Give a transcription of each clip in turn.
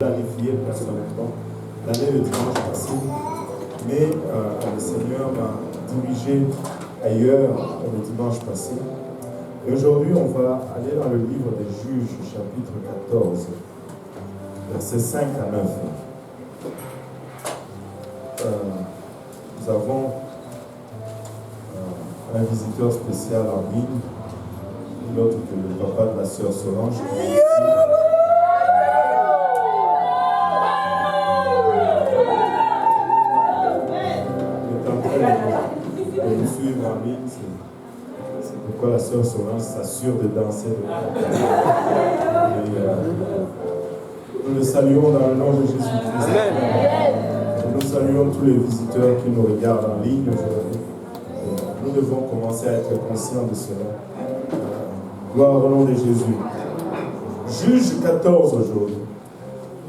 planifié personnellement l'année le dimanche passé, mais le Seigneur m'a dirigé ailleurs le dimanche passé. Et aujourd'hui, on va aller dans le livre des Juges, chapitre 14, versets 5 à 9. Nous avons un visiteur spécial en ligne, l'autre que le papa de la sœur Solange. De nous suivre en ligne, c'est pourquoi la sœur Solange s'assure de danser nous le saluons dans le nom de Jésus-Christ. Nous saluons tous les visiteurs qui nous regardent en ligne aujourd'hui. Nous devons commencer à être conscients de cela. Gloire au nom de Jésus. Juge 14 aujourd'hui.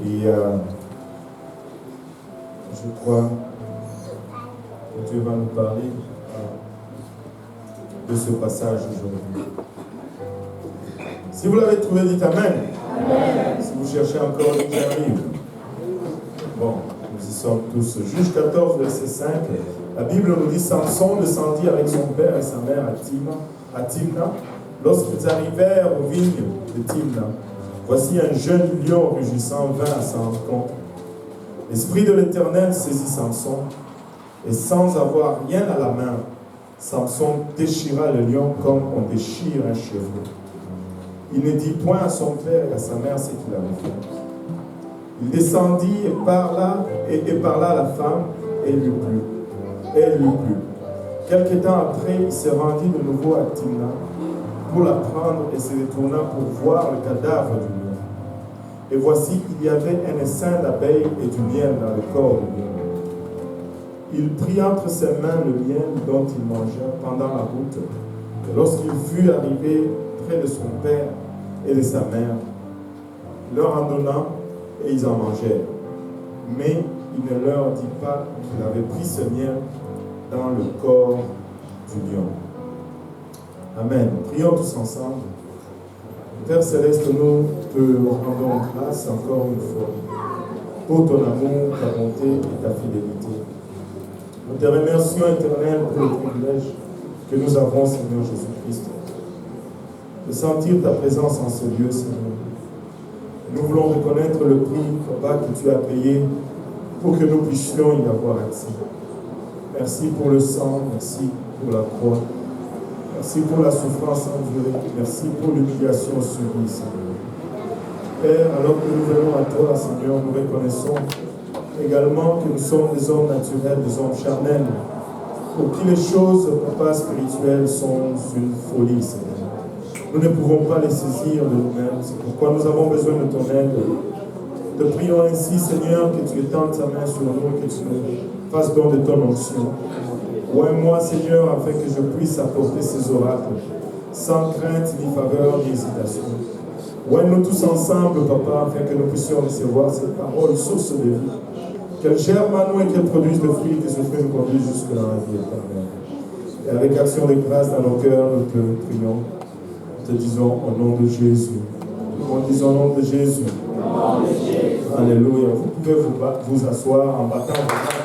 Et je crois que Dieu va nous parler de ce passage aujourd'hui. Si vous l'avez trouvé, dites Amen. Amen. Si vous cherchez encore, dites j'arrive. Bon, nous y sommes tous. Juge 14, verset 5. La Bible nous dit Samson descendit avec son père et sa mère à Timna. Lorsqu'ils arrivèrent aux vignes de Timna, voici un jeune lion rugissant vint à sa rencontre. L'Esprit de l'Éternel saisit Samson, et sans avoir rien à la main, Samson déchira le lion comme on déchire un chevreau. Il ne dit point à son père et à sa mère ce qu'il avait fait. Il descendit et parla à la femme, et elle lui plut. Quelque temps après, il se rendit de nouveau à Timna pour la prendre et se retourna pour voir le cadavre du lion. Et voici, il y avait un essaim d'abeilles et du miel dans le corps du lion. Il prit entre ses mains le miel dont il mangea pendant la route. Et lorsqu'il fut arrivé près de son père et de sa mère, leur en donna et ils en mangèrent. Mais il ne leur dit pas qu'il avait pris ce miel dans le corps du lion. Amen. Prions tous ensemble. Père Céleste, nous te rendons grâce encore une fois pour ton amour, ta bonté et ta fidélité. Nous te remercions, Éternel, pour le privilège que nous avons, Seigneur Jésus-Christ, de sentir ta présence en ce lieu, Seigneur. Nous voulons reconnaître le prix, Papa, que tu as payé pour que nous puissions y avoir accès. Merci pour le sang, merci pour la croix, merci pour la souffrance endurée, merci pour l'humiliation subie, Seigneur. Père, alors que nous venons à toi, Seigneur, nous reconnaissons également que nous sommes des hommes naturels, des hommes charnels, pour qui les choses, Papa, spirituelles sont une folie, Seigneur. Nous ne pouvons pas les saisir de nous-mêmes, c'est pourquoi nous avons besoin de ton aide. Te prions ainsi, Seigneur, que tu étendes ta main sur nous, que tu nous fasses don de ton onction. Oins-moi, Seigneur, afin que je puisse apporter ces oracles, sans crainte, ni faveur, ni hésitation. Oins-nous tous ensemble, Papa, afin que nous puissions recevoir cette parole, source de vie. Qu'elle germe à nous et qu'elle produise le fruit, que ce fruit nous conduise jusque dans la vie éternelle. Et avec action de grâce dans nos cœurs, nous te prions. Nous te disons au nom de Jésus. Nous disons au nom de Jésus. Alléluia. Vous pouvez vous asseoir en battant vos mains.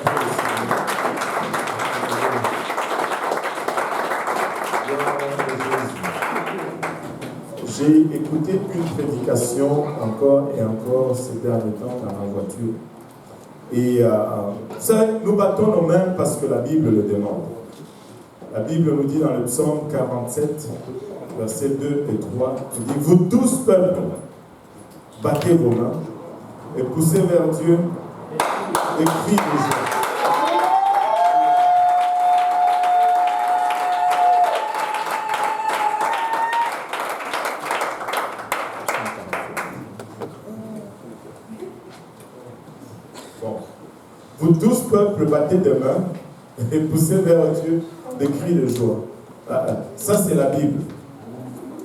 J'ai écouté une prédication encore et encore ces derniers temps dans ma voiture. Et ça, nous battons nos mains parce que la Bible le demande. La Bible nous dit dans le psaume 47, versets 2 et 3, il dit « Vous tous peuples, battez vos mains et poussez vers Dieu et criez de joie. » Vous tous peuples, battez des mains et poussez vers Dieu des cris de joie. Ça, c'est la Bible.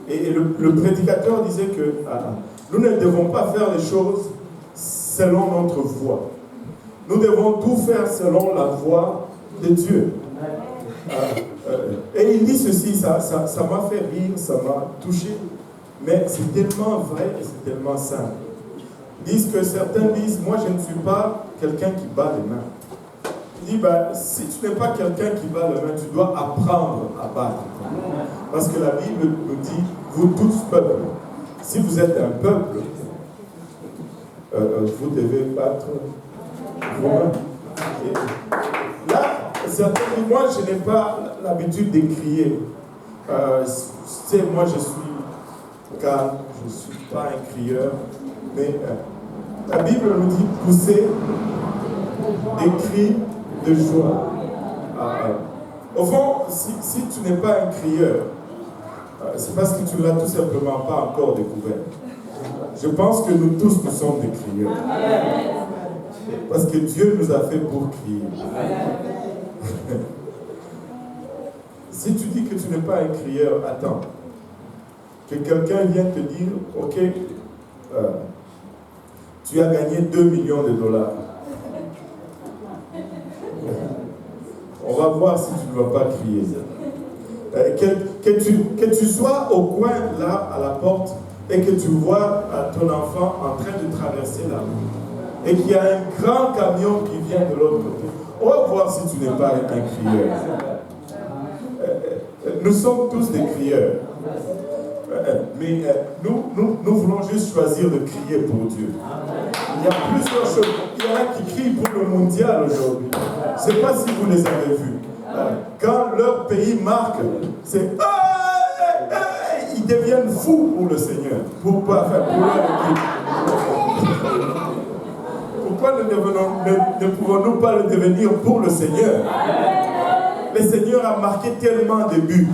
Et le prédicateur disait que nous ne devons pas faire les choses selon notre voix. Nous devons tout faire selon la voix de Dieu. Et il dit ceci, ça m'a fait rire, ça m'a touché, mais c'est tellement vrai et c'est tellement simple. disent que certains disent, moi je ne suis pas quelqu'un qui bat les mains. Il dit, si tu n'es pas quelqu'un qui bat les mains, tu dois apprendre à battre. Parce que la Bible nous dit, vous tous peuple, si vous êtes un peuple, vous devez battre vos mains. Et là, certains disent, moi je n'ai pas l'habitude de crier. Moi je suis calme, je ne suis pas un crieur, mais la Bible nous dit pousser des cris de joie. Au fond, si tu n'es pas un crieur, c'est parce que tu ne l'as tout simplement pas encore découvert. Je pense que nous tous, nous sommes des crieurs. Parce que Dieu nous a fait pour crier. Si tu dis que tu n'es pas un crieur, attends. Que quelqu'un vienne te dire, ok, tu as gagné 2 millions de dollars. On va voir si tu ne vas pas crier. Que tu sois au coin, là, à la porte, et que tu vois ton enfant en train de traverser la rue, et qu'il y a un grand camion qui vient de l'autre côté. On va voir si tu n'es pas un crieur. Nous sommes tous des crieurs. Mais nous voulons juste choisir de crier pour Dieu. Il y a plusieurs choses. Il y en a qui crient pour le mondial aujourd'hui. Je ne sais pas si vous les avez vus. Quand leur pays marque, c'est ils deviennent fous pour le Seigneur. Pour leur équipe. Pourquoi ne pouvons-nous pas le devenir pour le Seigneur? Le Seigneur a marqué tellement de buts.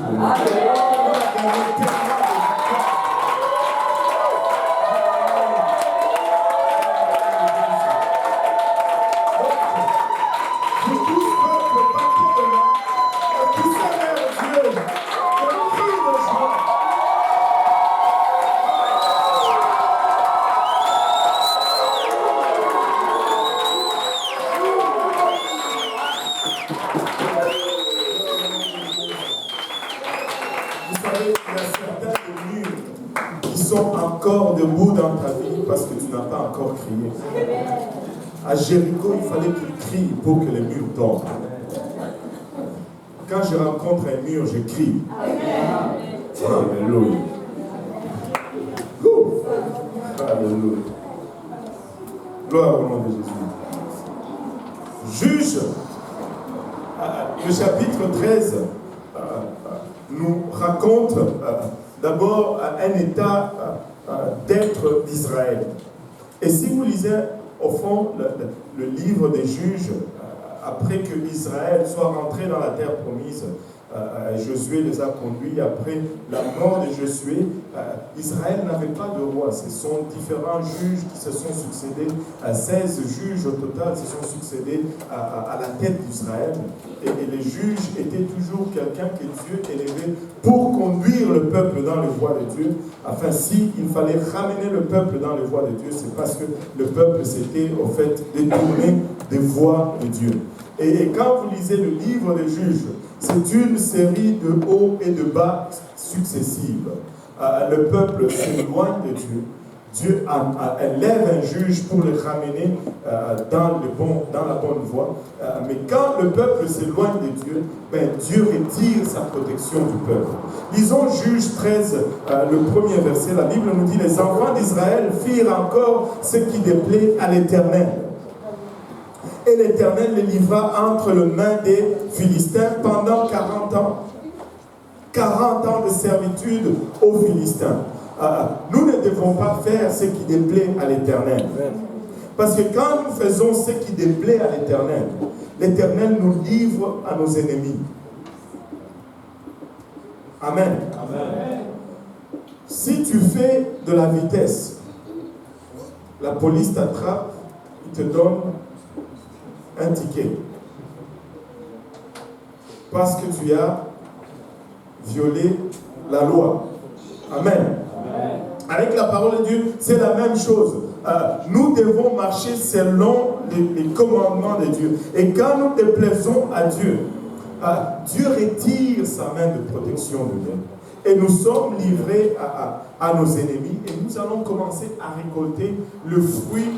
Debout dans ta vie parce que tu n'as pas encore crié. À Jéricho, il fallait qu'il crie pour que les murs tombent. Quand je rencontre un mur, je crie. Alléluia. Alléluia. Gloire au nom de Jésus. Juge, le chapitre 13 nous raconte d'abord un état d'être d'Israël. Et si vous lisez au fond le livre des juges, après que Israël soit rentré dans la terre promise, Josué les a conduits. Après la mort de Josué, Israël n'avait pas de roi. Ce sont différents juges qui se sont succédés. 16 juges au total se sont succédés à la tête d'Israël. Et les juges étaient toujours quelqu'un que Dieu élevait pour conduire le peuple dans les voies de Dieu. Enfin, s'il fallait ramener le peuple dans les voies de Dieu, c'est parce que le peuple s'était au fait détourné des voies de Dieu. Et quand vous lisez le livre des juges, c'est une série de hauts et de bas successives. Le peuple s'éloigne de Dieu. Dieu élève un juge pour le ramener dans la bonne voie. Mais quand le peuple s'éloigne de Dieu, Dieu retire sa protection du peuple. Lisons Juge 13, le premier verset. La Bible nous dit, les enfants d'Israël firent encore ce qui déplaît à l'Éternel. Et l'Éternel les livra entre les mains des Philistins pendant 40 ans. 40 ans de servitude aux Philistins. Nous ne devons pas faire ce qui déplaît à l'Éternel. Parce que quand nous faisons ce qui déplaît à l'Éternel, l'Éternel nous livre à nos ennemis. Amen. Amen. Si tu fais de la vitesse, la police t'attrape, il te donne un ticket. Parce que tu as violé la loi. Amen. Amen. Avec la parole de Dieu, c'est la même chose. Nous devons marcher selon les commandements de Dieu. Et quand nous déplaisons à Dieu, Dieu retire sa main de protection de nous. et nous sommes livrés à nos ennemis et nous allons commencer à récolter le fruit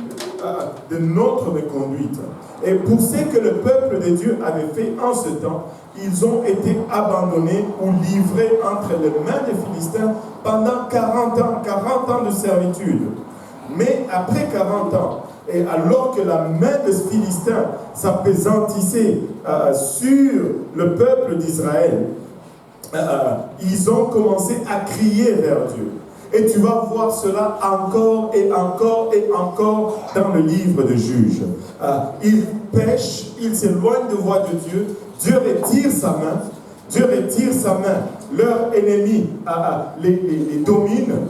de notre reconduite. Et pour ce que le peuple de Dieu avait fait en ce temps, ils ont été abandonnés ou livrés entre les mains des Philistins pendant 40 ans de servitude. Mais après 40 ans, et alors que la main des Philistins s'appesantissait sur le peuple d'Israël, ils ont commencé à crier vers Dieu. Et tu vas voir cela encore et encore et encore dans le livre de Juges. Ils pêchent, ils s'éloignent de la voie de Dieu. Dieu retire sa main. Dieu retire sa main. Leurs ennemis les dominent.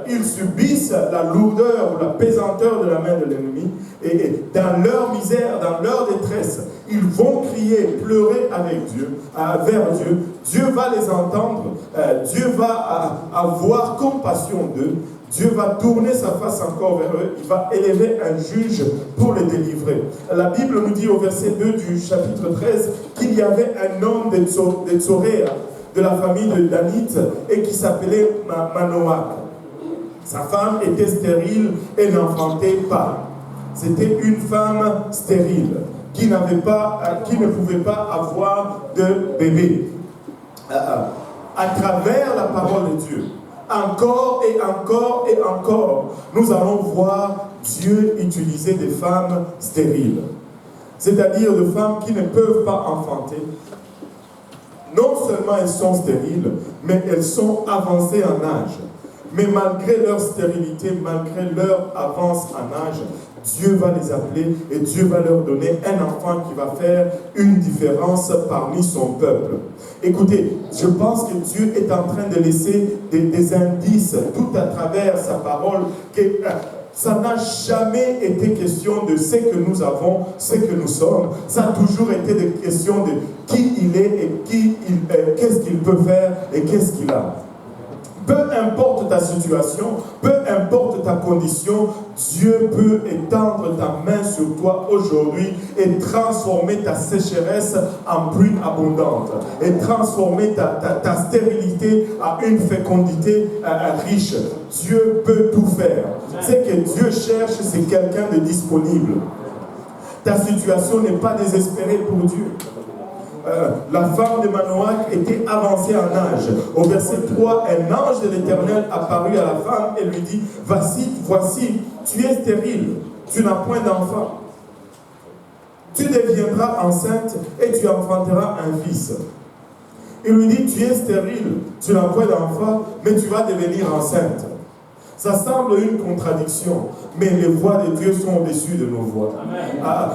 Ils subissent la lourdeur ou la pesanteur de la main de l'ennemi. Et dans leur misère, dans leur détresse, ils vont crier, pleurer avec Dieu, vers Dieu. Dieu va les entendre. Dieu va avoir compassion d'eux. Dieu va tourner sa face encore vers eux. Il va élever un juge pour les délivrer. La Bible nous dit au verset 2 du chapitre 13 qu'il y avait un homme de Tsoréa, de la famille de Danite, et qui s'appelait Manoach. Sa femme était stérile et n'enfantait pas. C'était une femme stérile qui ne pouvait pas avoir de bébé. À travers la parole de Dieu, encore et encore et encore, nous allons voir Dieu utiliser des femmes stériles. C'est-à-dire des femmes qui ne peuvent pas enfanter. Non seulement elles sont stériles, mais elles sont avancées en âge. Mais malgré leur stérilité, malgré leur avance en âge, Dieu va les appeler et Dieu va leur donner un enfant qui va faire une différence parmi son peuple. Écoutez, je pense que Dieu est en train de laisser des indices tout à travers sa parole que ça n'a jamais été question de ce que nous avons, ce que nous sommes. Ça a toujours été des questions de qui il est et qu'est-ce qu'il peut faire et qu'est-ce qu'il a. Peu importe ta situation, peu importe ta condition, Dieu peut étendre ta main sur toi aujourd'hui et transformer ta sécheresse en pluie abondante et transformer ta stérilité en une fécondité riche. Dieu peut tout faire. Ce que Dieu cherche, c'est quelqu'un de disponible. Ta situation n'est pas désespérée pour Dieu. La femme de Manoach était avancée en âge. Au verset 3, un ange de l'Éternel apparut à la femme et lui dit, voici, tu es stérile, tu n'as point d'enfant. Tu deviendras enceinte et tu enfanteras un fils. Il lui dit, tu es stérile, tu n'as point d'enfant, mais tu vas devenir enceinte. Ça semble une contradiction, mais les voies de Dieu sont au-dessus de nos voies.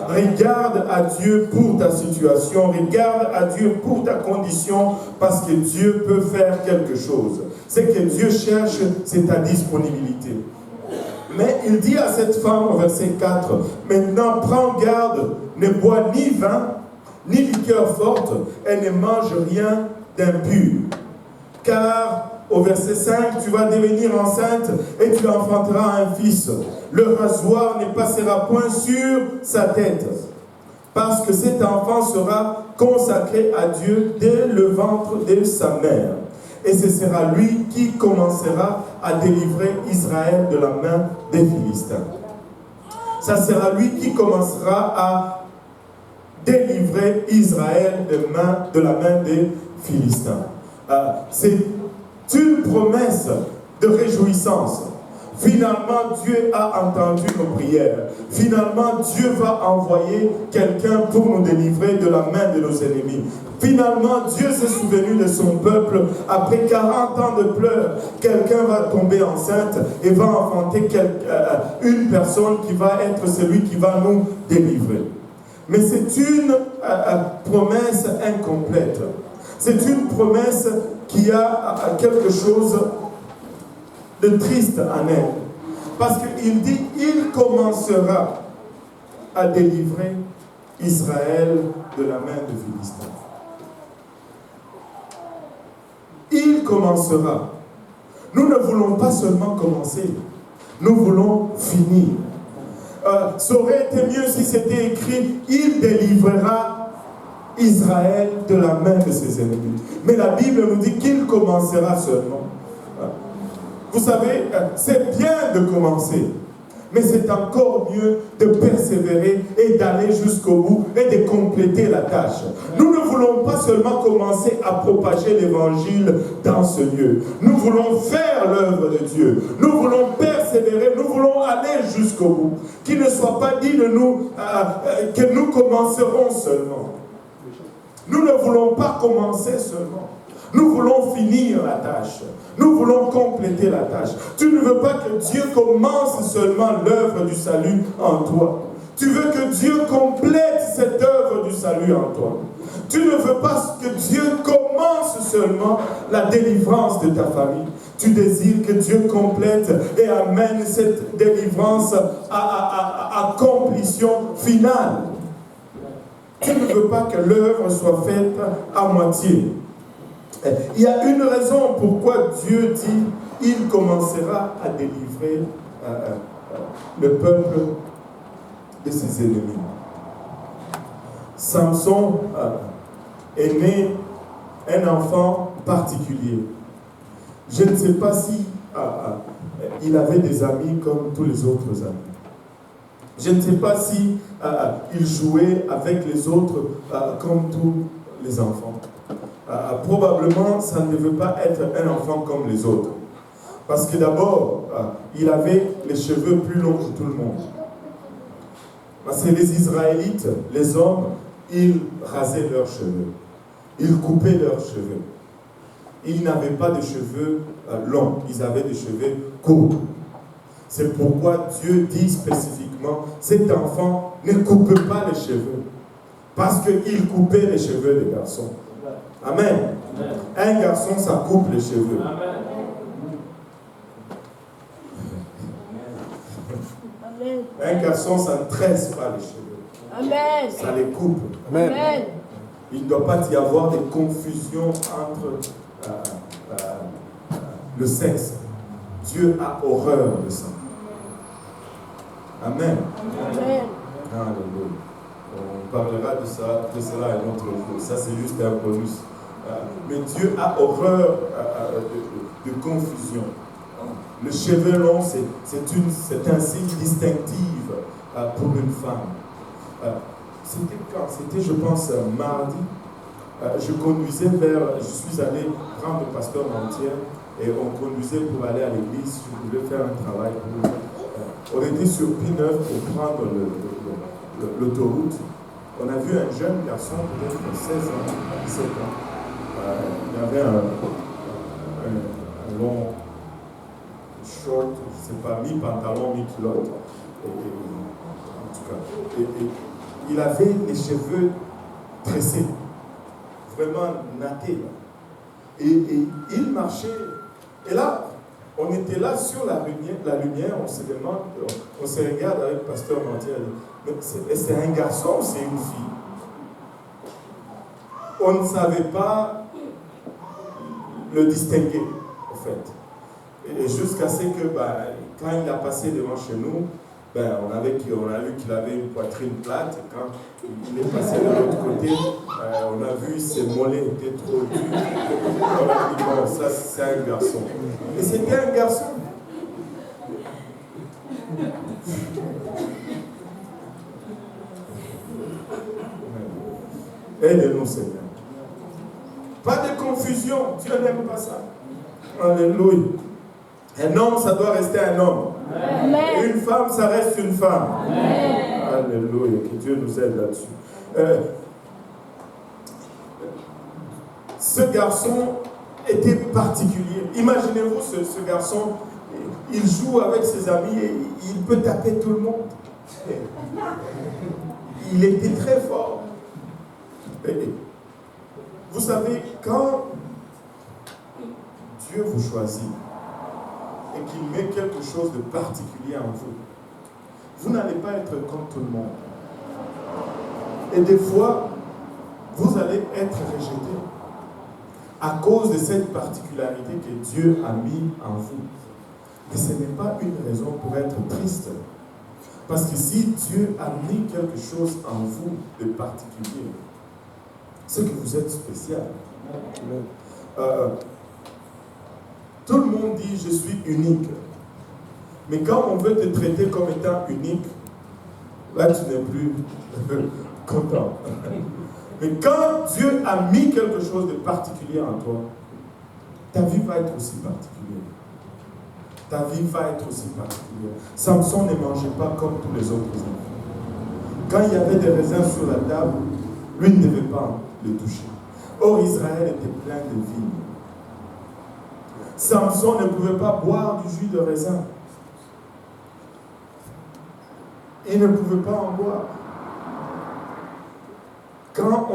Regarde à Dieu pour ta situation, regarde à Dieu pour ta condition, parce que Dieu peut faire quelque chose. Ce que Dieu cherche, c'est ta disponibilité. Mais il dit à cette femme au verset 4, maintenant prends garde, ne bois ni vin, ni liqueur forte, et ne mange rien d'impur. Car au verset 5, tu vas devenir enceinte et tu enfanteras un fils. Le rasoir ne passera point sur sa tête, parce que cet enfant sera consacré à Dieu dès le ventre de sa mère. Et ce sera lui qui commencera à délivrer Israël de la main des Philistins. Ça sera lui qui commencera à délivrer Israël de la main des Philistins. C'est une promesse de réjouissance. Finalement, Dieu a entendu nos prières. Finalement, Dieu va envoyer quelqu'un pour nous délivrer de la main de nos ennemis. Finalement, Dieu s'est souvenu de son peuple. Après 40 ans de pleurs, quelqu'un va tomber enceinte et va enfanter une personne qui va être celui qui va nous délivrer. Mais c'est une promesse incomplète. C'est une promesse qui a quelque chose de triste en elle. Parce qu'il dit, il commencera à délivrer Israël de la main des Philistins. Il commencera. Nous ne voulons pas seulement commencer, nous voulons finir. Ça aurait été mieux si c'était écrit, il délivrera Israël de la main de ses ennemis. Mais la Bible nous dit qu'il commencera seulement. Vous savez, c'est bien de commencer, mais c'est encore mieux de persévérer et d'aller jusqu'au bout et de compléter la tâche. Nous ne voulons pas seulement commencer à propager l'évangile dans ce lieu. Nous voulons faire l'œuvre de Dieu. Nous voulons persévérer, nous voulons aller jusqu'au bout. Qu'il ne soit pas dit de nous que nous commencerons seulement. Nous ne voulons pas commencer seulement. Nous voulons finir la tâche. Nous voulons compléter la tâche. Tu ne veux pas que Dieu commence seulement l'œuvre du salut en toi. Tu veux que Dieu complète cette œuvre du salut en toi. Tu ne veux pas que Dieu commence seulement la délivrance de ta famille. Tu désires que Dieu complète et amène cette délivrance à complétion finale. Tu ne veux pas que l'œuvre soit faite à moitié. Il y a une raison pourquoi Dieu dit il commencera à délivrer le peuple de ses ennemis. Samson est né un enfant particulier. Je ne sais pas si il avait des amis comme tous les autres amis. Je ne sais pas si il jouait avec les autres comme tous les enfants. Probablement, ça ne veut pas être un enfant comme les autres. Parce que d'abord, il avait les cheveux plus longs que tout le monde. Parce que les Israélites, les hommes, ils rasaient leurs cheveux. Ils coupaient leurs cheveux. Ils n'avaient pas de cheveux longs, ils avaient des cheveux courts. C'est pourquoi Dieu dit spécifiquement, cet enfant ne coupe pas les cheveux. Parce qu'il coupait les cheveux des garçons. Amen. Amen. Un garçon, ça coupe les cheveux. Amen. Un garçon, ça ne tresse pas les cheveux. Amen. Ça les coupe. Amen. Il ne doit pas y avoir de confusion entre le sexe. Dieu a horreur de ça. Amen. Amen. Alléluia. On parlera de cela un autre jour. Ça, c'est juste un bonus. Mais Dieu a horreur de confusion. Le cheveu long, c'est un signe distinctif pour une femme. C'était quand? C'était, je pense, mardi. Je suis allé prendre le pasteur Montier et on conduisait pour aller à l'église. Je voulais faire un travail pour on était sur P9 pour prendre l'autoroute. On a vu un jeune garçon, peut-être 16 ans, 17 ans. Il avait un long short, je ne sais pas, mi-pantalon, mi-culotte. En tout cas. Et il avait les cheveux tressés, vraiment nattés. Et il marchait. Et là, on était là sur la lumière, on se demande, on se regarde avec le pasteur Montier. C'est un garçon ou c'est une fille? On ne savait pas le distinguer, en fait. Et jusqu'à ce que, quand il a passé devant chez nous, on a vu qu'il avait une poitrine plate. Et quand il est passé de l'autre côté, on a vu ses mollets étaient trop durs. On a dit, bon, ça c'est un garçon. Et c'était un garçon. Aide-nous, Seigneur. Pas de confusion. Dieu n'aime pas ça. Alléluia. Un homme, ça doit rester un homme. Amen. Une femme, ça reste une femme. Amen. Alléluia. Que Dieu nous aide là-dessus. Ce garçon était particulier. Imaginez-vous ce garçon, il joue avec ses amis et il peut taper tout le monde. Il était très fort. Et vous savez, quand Dieu vous choisit et qu'il met quelque chose de particulier en vous, vous n'allez pas être comme tout le monde. Et des fois, vous allez être rejeté à cause de cette particularité que Dieu a mis en vous. Mais ce n'est pas une raison pour être triste. Parce que si Dieu a mis quelque chose en vous de particulier, c'est que vous êtes spécial. Tout le monde dit je suis unique. Mais quand on veut te traiter comme étant unique, là tu n'es plus content. Mais quand Dieu a mis quelque chose de particulier en toi, ta vie va être aussi particulière. Ta vie va être aussi particulière. Samson ne mangeait pas comme tous les autres enfants. Quand il y avait des raisins sur la table, lui ne devait pas les toucher. Or, Israël était plein de vignes. Samson ne pouvait pas boire du jus de raisin. Il ne pouvait pas en boire. Quand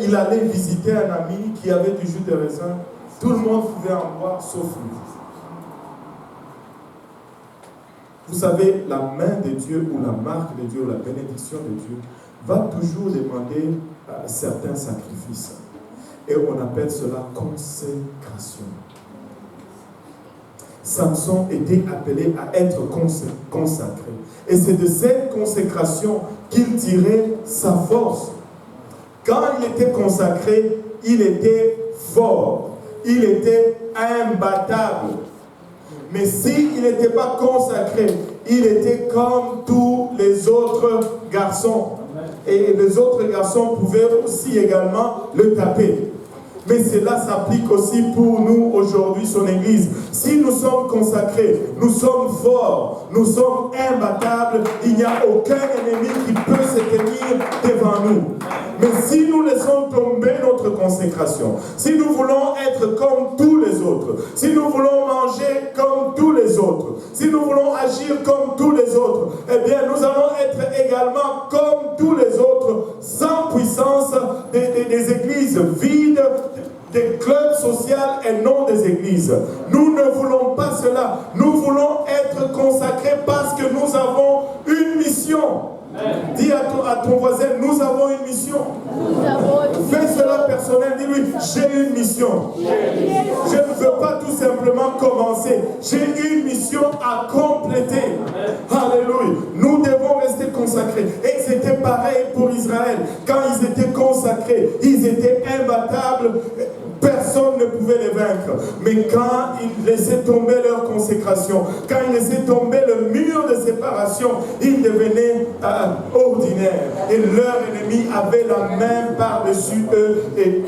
il allait visiter un ami qui avait du jus de raisin, tout le monde pouvait en boire sauf lui. Vous savez, la main de Dieu ou la marque de Dieu, la bénédiction de Dieu, va toujours demander certains sacrifices. Et on appelle cela consécration. Samson était appelé à être consacré. Et c'est de cette consécration qu'il tirait sa force. Quand il était consacré, il était fort. Il était imbattable. Mais s'il n'était pas consacré, il était comme tous les autres garçons. Et les autres garçons pouvaient aussi également le taper. Mais cela s'applique aussi pour nous aujourd'hui, son Église. Si nous sommes consacrés, nous sommes forts, nous sommes imbattables, il n'y a aucun ennemi qui peut se tenir devant nous. Mais si nous laissons tomber notre consécration, si nous voulons être comme tous les autres, si nous voulons manger comme tous les autres, si nous voulons agir comme tous les autres, eh bien nous allons être également comme tous les autres, sans puissance, des églises vides, des clubs sociaux et non des églises. Nous ne voulons pas cela. Nous voulons être consacrés parce que nous avons une mission. Dis à ton voisin, nous avons une mission. Fais cela personnel, dis-lui, j'ai une mission. Je ne veux pas tout simplement commencer. J'ai une mission à compléter. Alléluia. Nous devons rester consacrés. Et c'était pareil pour Israël. Quand ils étaient consacrés, ils étaient imbattables. Personne ne pouvait les vaincre. Mais quand ils laissaient tomber leur consécration, quand ils laissaient tomber le mur de séparation, ils devenaient ordinaires. Et leur ennemi avait la main par-dessus eux. Et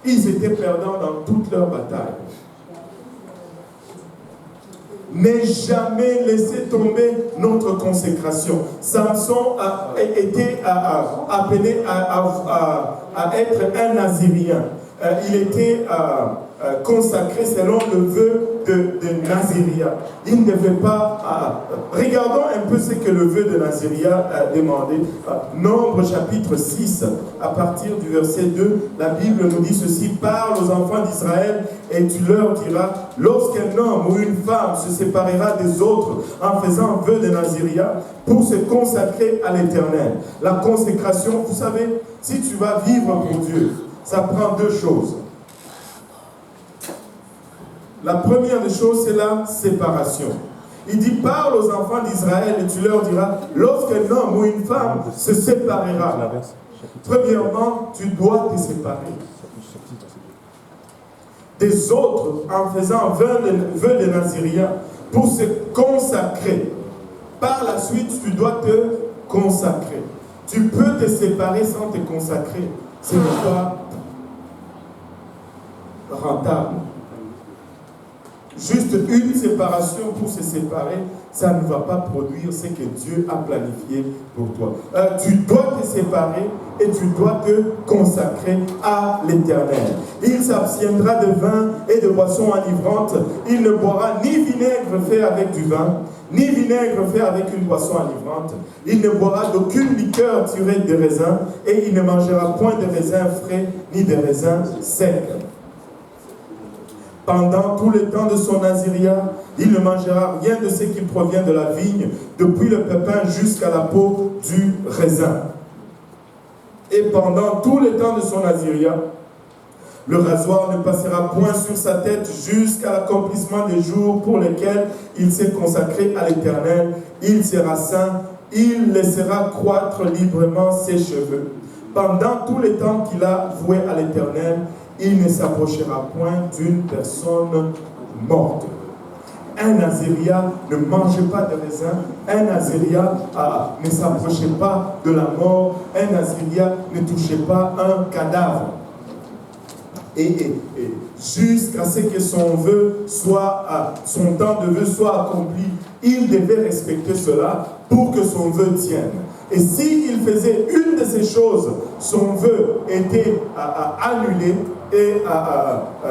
ils étaient perdants dans toute leur bataille. Ne jamais laisser tomber notre consécration. Samson a été appelé à être un Nazirien. Il était consacré selon le vœu de Naziria. Il ne devait pas... regardons un peu ce que le vœu de Naziria a demandé. Nombre chapitre 6, à partir du verset 2, la Bible nous dit ceci: parle aux enfants d'Israël et tu leur diras, lorsqu'un homme ou une femme se séparera des autres en faisant vœu de Naziria pour se consacrer à l'Éternel. La consécration, vous savez, si tu vas vivre pour Dieu, ça prend deux choses. La première des choses, c'est la séparation. Il dit, parle aux enfants d'Israël et tu leur diras, lorsqu'un homme ou une femme se séparera, premièrement, tu dois te séparer des autres en faisant vœu de Naziria pour se consacrer. Par la suite, tu dois te consacrer. Tu peux te séparer sans te consacrer. Ce n'est pas rentable. Juste une séparation pour se séparer, ça ne va pas produire ce que Dieu a planifié pour toi. Tu dois te séparer et tu dois te consacrer à l'Éternel. Il s'abstiendra de vin et de boissons enivrantes. Il ne boira ni vinaigre fait avec du vin, ni vinaigre fait avec une boisson enivrante. Il ne boira d'aucune liqueur tirée des raisins et il ne mangera point de raisins frais ni de raisins secs. Pendant tout le temps de son naziria, il ne mangera rien de ce qui provient de la vigne, depuis le pépin jusqu'à la peau du raisin. Et pendant tout le temps de son naziria, le rasoir ne passera point sur sa tête jusqu'à l'accomplissement des jours pour lesquels il s'est consacré à l'Éternel. Il sera saint, il laissera croître librement ses cheveux. Pendant tout le temps qu'il a voué à l'Éternel, il ne s'approchera point d'une personne morte. Un Naziréen ne mangeait pas de raisin, un Naziréen ne s'approchait pas de la mort, un Naziréen ne touchait pas un cadavre. Et jusqu'à ce que son temps de vœu soit accompli, il devait respecter cela pour que son vœu tienne. Et s'il faisait une de ces choses, son vœu était annulé et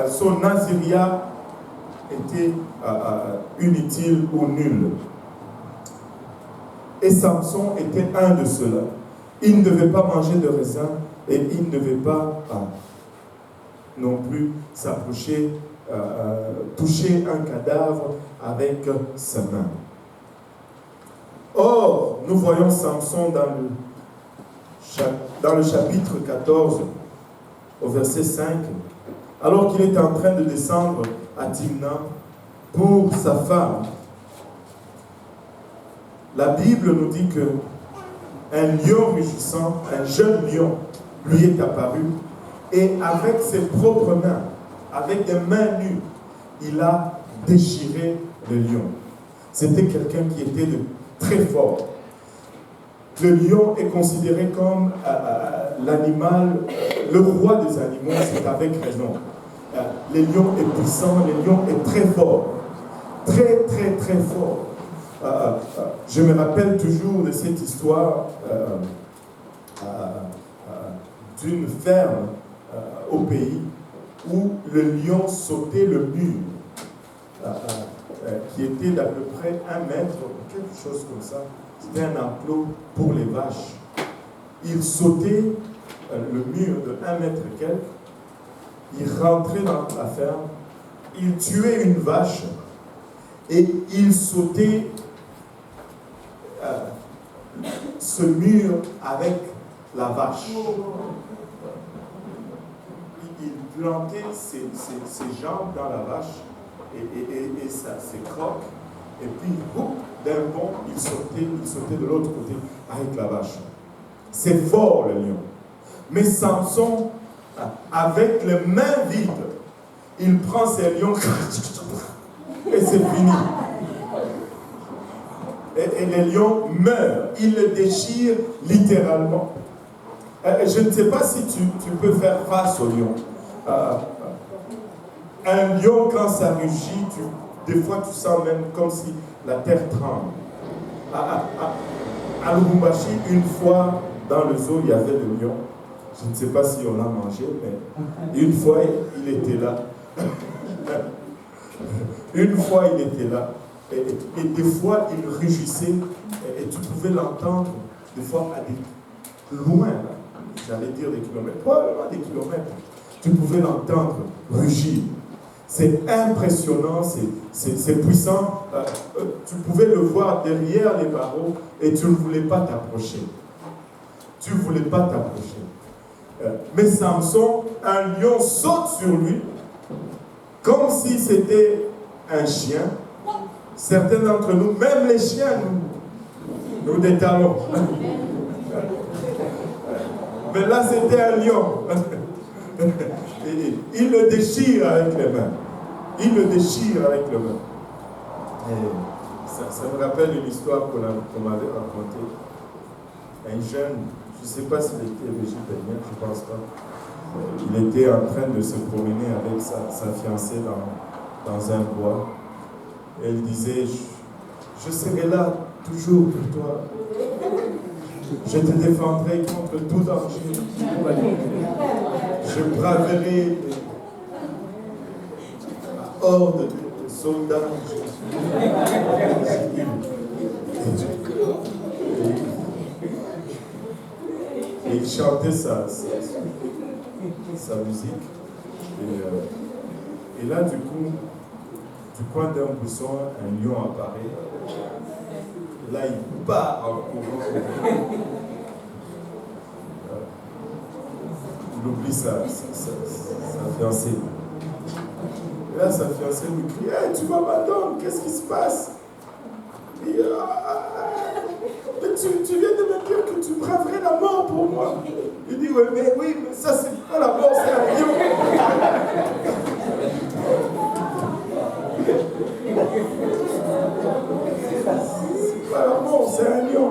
son naziréat était inutile ou nul. Et Samson était un de ceux-là. Il ne devait pas manger de raisin et il ne devait pas non plus s'approcher, toucher un cadavre avec sa main. Or, nous voyons Samson dans le chapitre 14, au verset 5, alors qu'il est en train de descendre à Timna pour sa femme. La Bible nous dit que un lion rugissant, un jeune lion, lui est apparu et avec ses propres mains, avec des mains nues, il a déchiré le lion. C'était quelqu'un qui était très fort. Le lion est considéré comme l'animal, le roi des animaux, c'est avec raison. Le lion est puissant, le lion est très fort. Très, très, très fort. Je me rappelle toujours de cette histoire d'une ferme au pays où le lion sautait le mur, qui était d'à peu près 1 mètre, quelque chose comme ça. C'était un enclos pour les vaches. Il sautait le mur de 1 mètre et quelques, il rentrait dans la ferme, il tuait une vache et il sautait ce mur avec la vache. Il plantait ses jambes dans la vache et ses crocs, et puis d'un bond, il sautait de l'autre côté avec la vache. C'est fort le lion. Mais Samson, avec les mains vides, il prend ses lions et c'est fini. Et les lions meurent. Il les déchire littéralement. Je ne sais pas si tu peux faire face au lion. Un lion, quand ça rugit, des fois tu sens même comme si la terre tremble. À Lubumbashi, une fois dans le zoo, il y avait le lion. Je ne sais pas si on l'a mangé, mais une fois il était là. Une fois il était là. Et des fois il rugissait et tu pouvais l'entendre des fois à des loin, j'allais dire des kilomètres, probablement des kilomètres. Tu pouvais l'entendre rugir. C'est impressionnant, c'est puissant. Tu pouvais le voir derrière les barreaux et tu ne voulais pas t'approcher. Tu ne voulais pas t'approcher. Mais Samson, un lion saute sur lui comme si c'était un chien. Certains d'entre nous, même les chiens, nous détalons. Mais là, c'était un lion. Et il le déchire avec les mains. Il le déchire avec les mains. Et ça me rappelle une histoire qu'on m'avait racontée. Un jeune, je ne sais pas s'il était végétarien, je ne pense pas. Il était en train de se promener avec sa fiancée dans un bois. Et elle disait, je serai là toujours pour toi. Je te défendrai contre tout danger. Je braverai la horde de soldats. Et il chantait sa musique. Et là, du coup, du coin d'un buisson, un lion apparaît. Là, il part en courant. Il oublie sa fiancée. Et là, sa fiancée lui crie, hey, tu vas m'attendre, qu'est-ce qui se passe? Et, ouais, mais oui, mais ça c'est pas la mort, c'est un lion. C'est pas la mort, c'est un lion.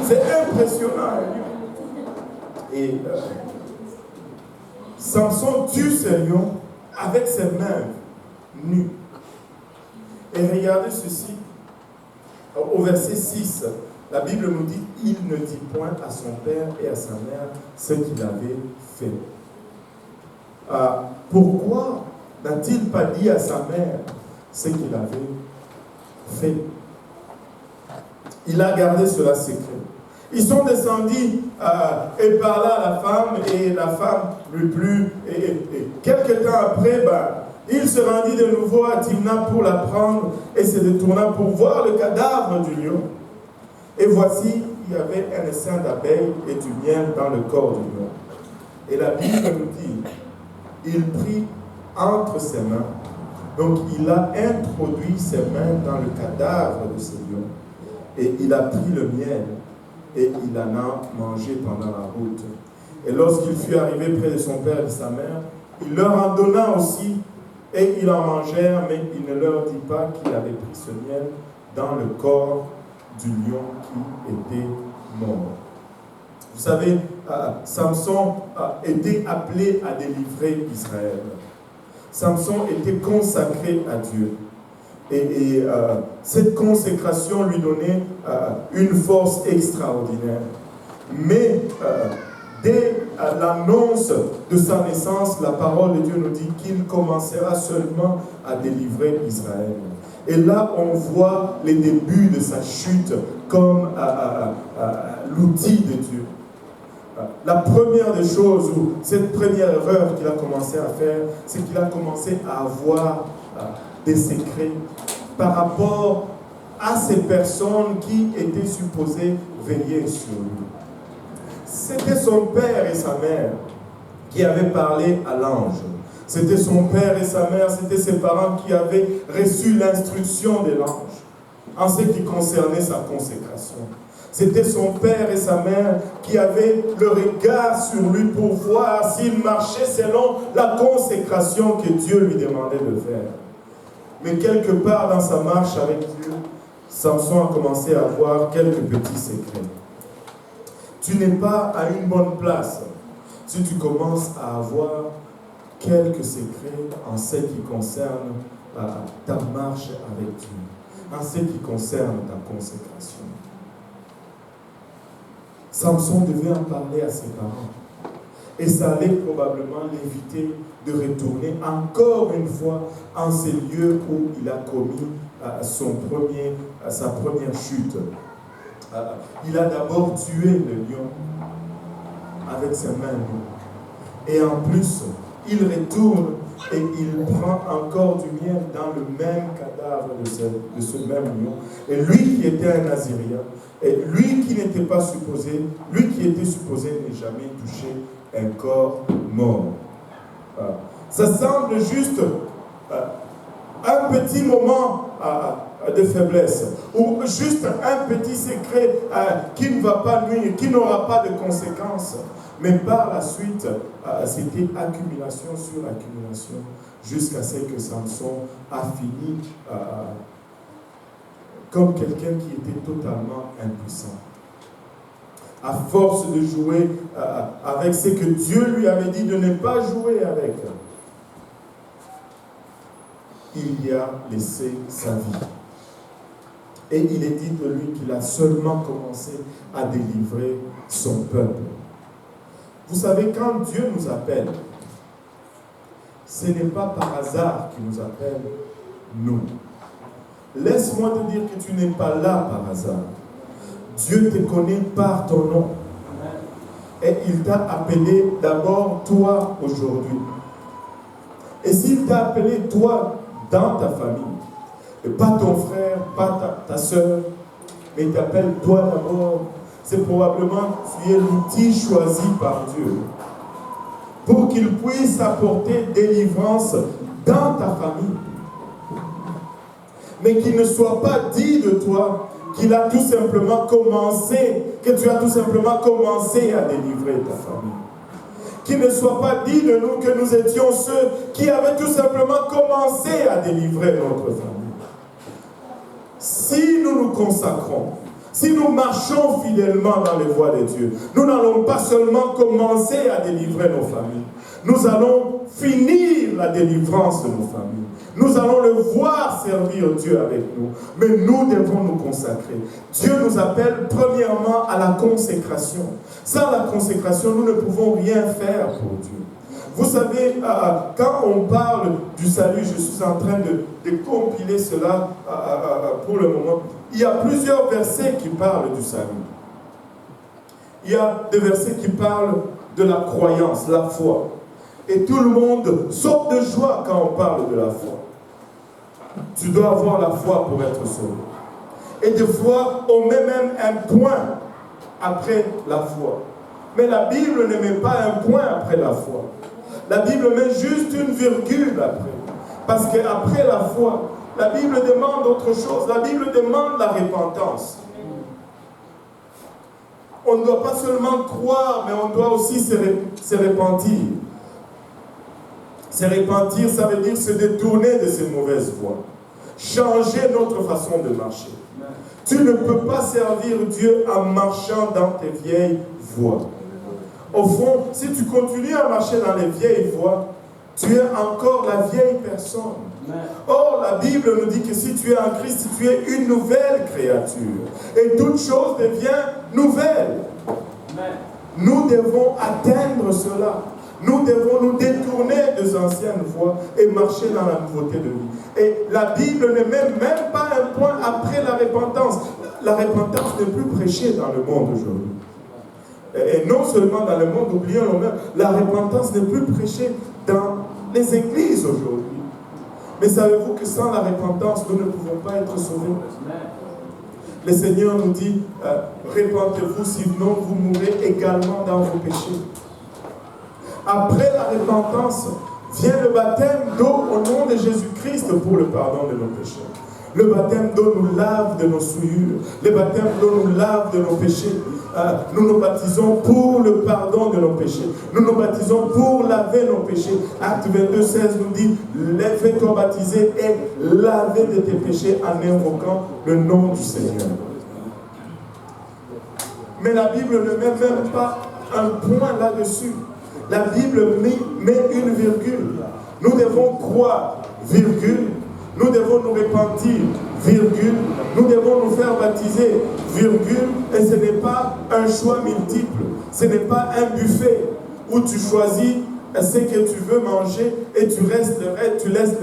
C'est impressionnant, un lion. Et Samson tue ce lion avec ses mains nues. Et regardez ceci, au verset 6, la Bible nous dit, il ne dit point à son père et à sa mère ce qu'il avait fait. Pourquoi n'a-t-il pas dit à sa mère ce qu'il avait fait? Il a gardé cela secret. Ils sont descendus et parla à la femme, et la femme lui plut. Et quelques temps après, il se rendit de nouveau à Timna pour la prendre et se détourna pour voir le cadavre du lion. Et voici, il y avait un essaim d'abeilles et du miel dans le corps du lion. Et la Bible nous dit, il prit entre ses mains, donc il a introduit ses mains dans le cadavre de ce lion, et il a pris le miel, et il en a mangé pendant la route. Et lorsqu'il fut arrivé près de son père et de sa mère, il leur en donna aussi, et ils en mangèrent, mais il ne leur dit pas qu'il avait pris ce miel dans le corps du lion qui était mort. Vous savez, Samson était appelé à délivrer Israël. Samson était consacré à Dieu. Et cette consécration lui donnait une force extraordinaire. Mais dès l'annonce de sa naissance, la parole de Dieu nous dit qu'il commencera seulement à délivrer Israël. Et là, on voit les débuts de sa chute comme l'outil de Dieu. La première des choses, ou cette première erreur qu'il a commencé à faire, c'est qu'il a commencé à avoir des secrets par rapport à ces personnes qui étaient supposées veiller sur lui. C'était son père et sa mère qui avaient parlé à l'ange. C'était son père et sa mère, c'était ses parents qui avaient reçu l'instruction de l'ange en ce qui concernait sa consécration. C'était son père et sa mère qui avaient le regard sur lui pour voir s'il marchait selon la consécration que Dieu lui demandait de faire. Mais quelque part dans sa marche avec Dieu, Samson a commencé à avoir quelques petits secrets. Tu n'es pas à une bonne place si tu commences à avoir quelques secrets en ce qui concerne ta marche avec Dieu, en ce qui concerne ta consécration. Samson devait en parler à ses parents. Et ça allait probablement l'éviter de retourner encore une fois en ces lieux où il a commis sa première chute. Il a d'abord tué le lion avec ses mains nues. Et en plus, il retourne et il prend encore du miel dans le même cadavre de ce même lion. Et lui qui était un Nazirien, et lui qui n'était pas supposé, lui qui était supposé ne jamais toucher un corps mort. Ça semble juste un petit moment de faiblesse, ou juste un petit secret qui ne va pas nuire, qui n'aura pas de conséquences. Mais par la suite, c'était accumulation sur accumulation, jusqu'à ce que Samson a fini comme quelqu'un qui était totalement impuissant. À force de jouer avec ce que Dieu lui avait dit de ne pas jouer avec, il y a laissé sa vie. Et il est dit de lui qu'il a seulement commencé à délivrer son peuple. Vous savez, quand Dieu nous appelle, ce n'est pas par hasard qu'il nous appelle, nous. Laisse-moi te dire que tu n'es pas là par hasard. Dieu te connaît par ton nom. Et il t'a appelé d'abord toi aujourd'hui. Et s'il t'a appelé toi dans ta famille, et pas ton frère, pas ta soeur, mais il t'appelle toi d'abord, c'est probablement tu es l'outil choisi par Dieu pour qu'il puisse apporter délivrance dans ta famille. Mais qu'il ne soit pas dit de toi qu'il a tout simplement commencé, que tu as tout simplement commencé à délivrer ta famille. Qu'il ne soit pas dit de nous que nous étions ceux qui avaient tout simplement commencé à délivrer notre famille. Si nous nous consacrons, si nous marchons fidèlement dans les voies de Dieu, nous n'allons pas seulement commencer à délivrer nos familles, nous allons finir la délivrance de nos familles. Nous allons le voir servir Dieu avec nous, mais nous devons nous consacrer. Dieu nous appelle premièrement à la consécration. Sans la consécration, nous ne pouvons rien faire pour Dieu. Vous savez, quand on parle du salut, je suis en train de compiler cela pour le moment. Il y a plusieurs versets qui parlent du salut. Il y a des versets qui parlent de la croyance, la foi. Et tout le monde saute de joie quand on parle de la foi. Tu dois avoir la foi pour être sauvé. Et des fois, on met même un point après la foi. Mais la Bible ne met pas un point après la foi. La Bible met juste une virgule après. Parce qu'après la foi, la Bible demande autre chose. La Bible demande la repentance. On ne doit pas seulement croire, mais on doit aussi se repentir. Se repentir, ça veut dire se détourner de ces mauvaises voies. Changer notre façon de marcher. Tu ne peux pas servir Dieu en marchant dans tes vieilles voies. Au fond, si tu continues à marcher dans les vieilles voies, tu es encore la vieille personne. Or, la Bible nous dit que si tu es en Christ, tu es une nouvelle créature. Et toute chose devient nouvelle. Nous devons atteindre cela. Nous devons nous détourner des anciennes voies et marcher dans la nouveauté de vie. Et la Bible ne met même pas un point après la repentance. La repentance n'est plus prêchée dans le monde aujourd'hui. Et non seulement dans le monde, oublions-le même, la repentance n'est plus prêchée dans les églises aujourd'hui. Mais savez-vous que sans la repentance, nous ne pouvons pas être sauvés? Le Seigneur nous dit, répentez-vous, sinon vous mourrez également dans vos péchés. Après la repentance, vient le baptême d'eau au nom de Jésus-Christ pour le pardon de nos péchés. Le baptême d'eau nous lave de nos souillures. Le baptême d'eau nous lave de nos péchés. Nous nous baptisons pour le pardon de nos péchés. Nous nous baptisons pour laver nos péchés. Acte 22, 16 nous dit, fais-toi baptiser et laver de tes péchés en invoquant le nom du Seigneur. Mais la Bible ne met même pas un point là-dessus. La Bible met une virgule. Nous devons croire, virgule. Nous devons nous repentir, virgule. Nous devons nous faire baptiser, virgule. Et ce n'est pas un choix multiple. Ce n'est pas un buffet où tu choisis ce que tu veux manger et tu laisses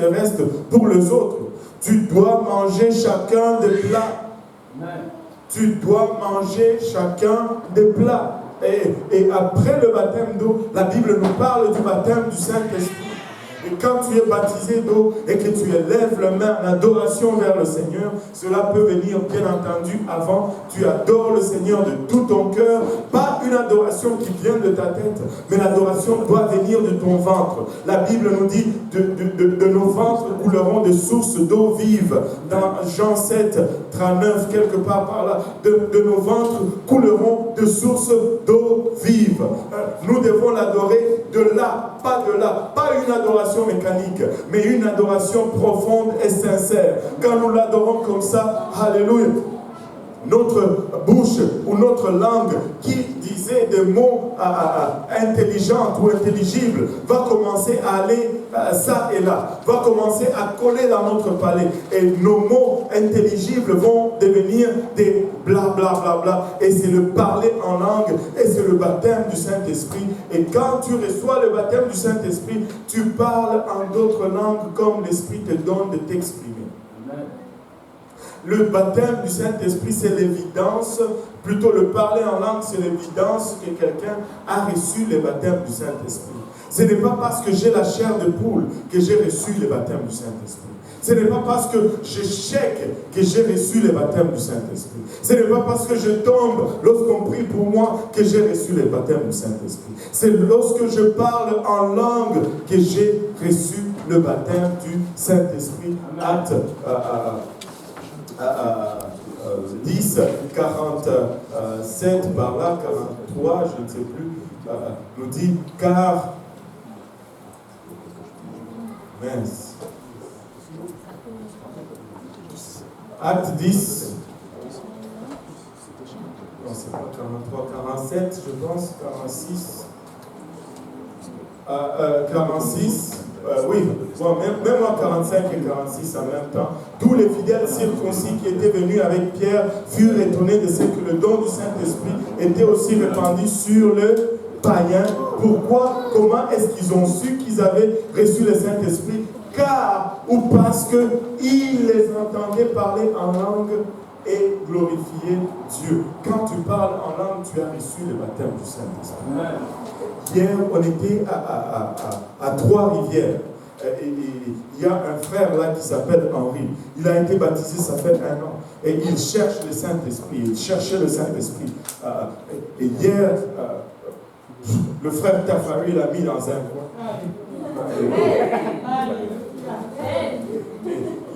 le reste pour les autres. Tu dois manger chacun des plats. Tu dois manger chacun des plats. Et après le baptême d'eau, la Bible nous parle du baptême du Saint-Esprit. Et quand tu es baptisé d'eau et que tu élèves la main en adoration vers le Seigneur, cela peut venir bien entendu avant. Tu adores le Seigneur de tout ton cœur, pas une adoration qui vient de ta tête, mais l'adoration doit venir de ton ventre. La Bible nous dit de nos ventres couleront des sources d'eau vive. Dans Jean 7, 39, quelque part par là, de nos ventres couleront des sources d'eau vive. Nous devons l'adorer de là, pas une adoration mécanique, mais une adoration profonde et sincère. Quand nous l'adorons comme ça, alléluia, notre bouche ou notre langue qui disait des mots intelligents ou intelligibles va commencer à aller ça et là, va commencer à coller dans notre palais. Et nos mots intelligibles vont devenir des bla bla bla bla. Et c'est le parler en langue et c'est le baptême du Saint-Esprit. Et quand tu reçois le baptême du Saint-Esprit, tu parles en d'autres langues comme l'Esprit te donne de t'exprimer. Le baptême du Saint-Esprit, c'est l'évidence, plutôt le parler en langue, c'est l'évidence que quelqu'un a reçu le baptême du Saint-Esprit. Ce n'est pas parce que j'ai la chair de poule que j'ai reçu le baptême du Saint-Esprit. Ce n'est pas parce que je chèque que j'ai reçu le baptême du Saint-Esprit. Ce n'est pas parce que je tombe lorsqu'on prie pour moi que j'ai reçu le baptême du Saint-Esprit. C'est lorsque je parle en langue que j'ai reçu le baptême du Saint-Esprit. Acte 10, 47 par là, 43, je ne sais plus, nous dit, car, mince, Acte 10, non, c'est pas 43, 47, je pense, 46, 46, oui, bon, même moi 45 et 46 en même temps. Tous les fidèles circoncis qui étaient venus avec Pierre furent étonnés de ce que le don du Saint-Esprit était aussi répandu sur le païen. Pourquoi? Comment est-ce qu'ils ont su qu'ils avaient reçu le Saint-Esprit? Car ou parce qu'ils les entendaient parler en langue et glorifier Dieu. Quand tu parles en langue, tu as reçu le baptême du Saint-Esprit. Hier, on était à Trois-Rivières. Il y a un frère là qui s'appelle Henri. Il a été baptisé, ça fait 1 an. Et il cherche le Saint-Esprit. Il cherchait le Saint-Esprit. Et hier, le frère Tafari l'a mis dans un coin.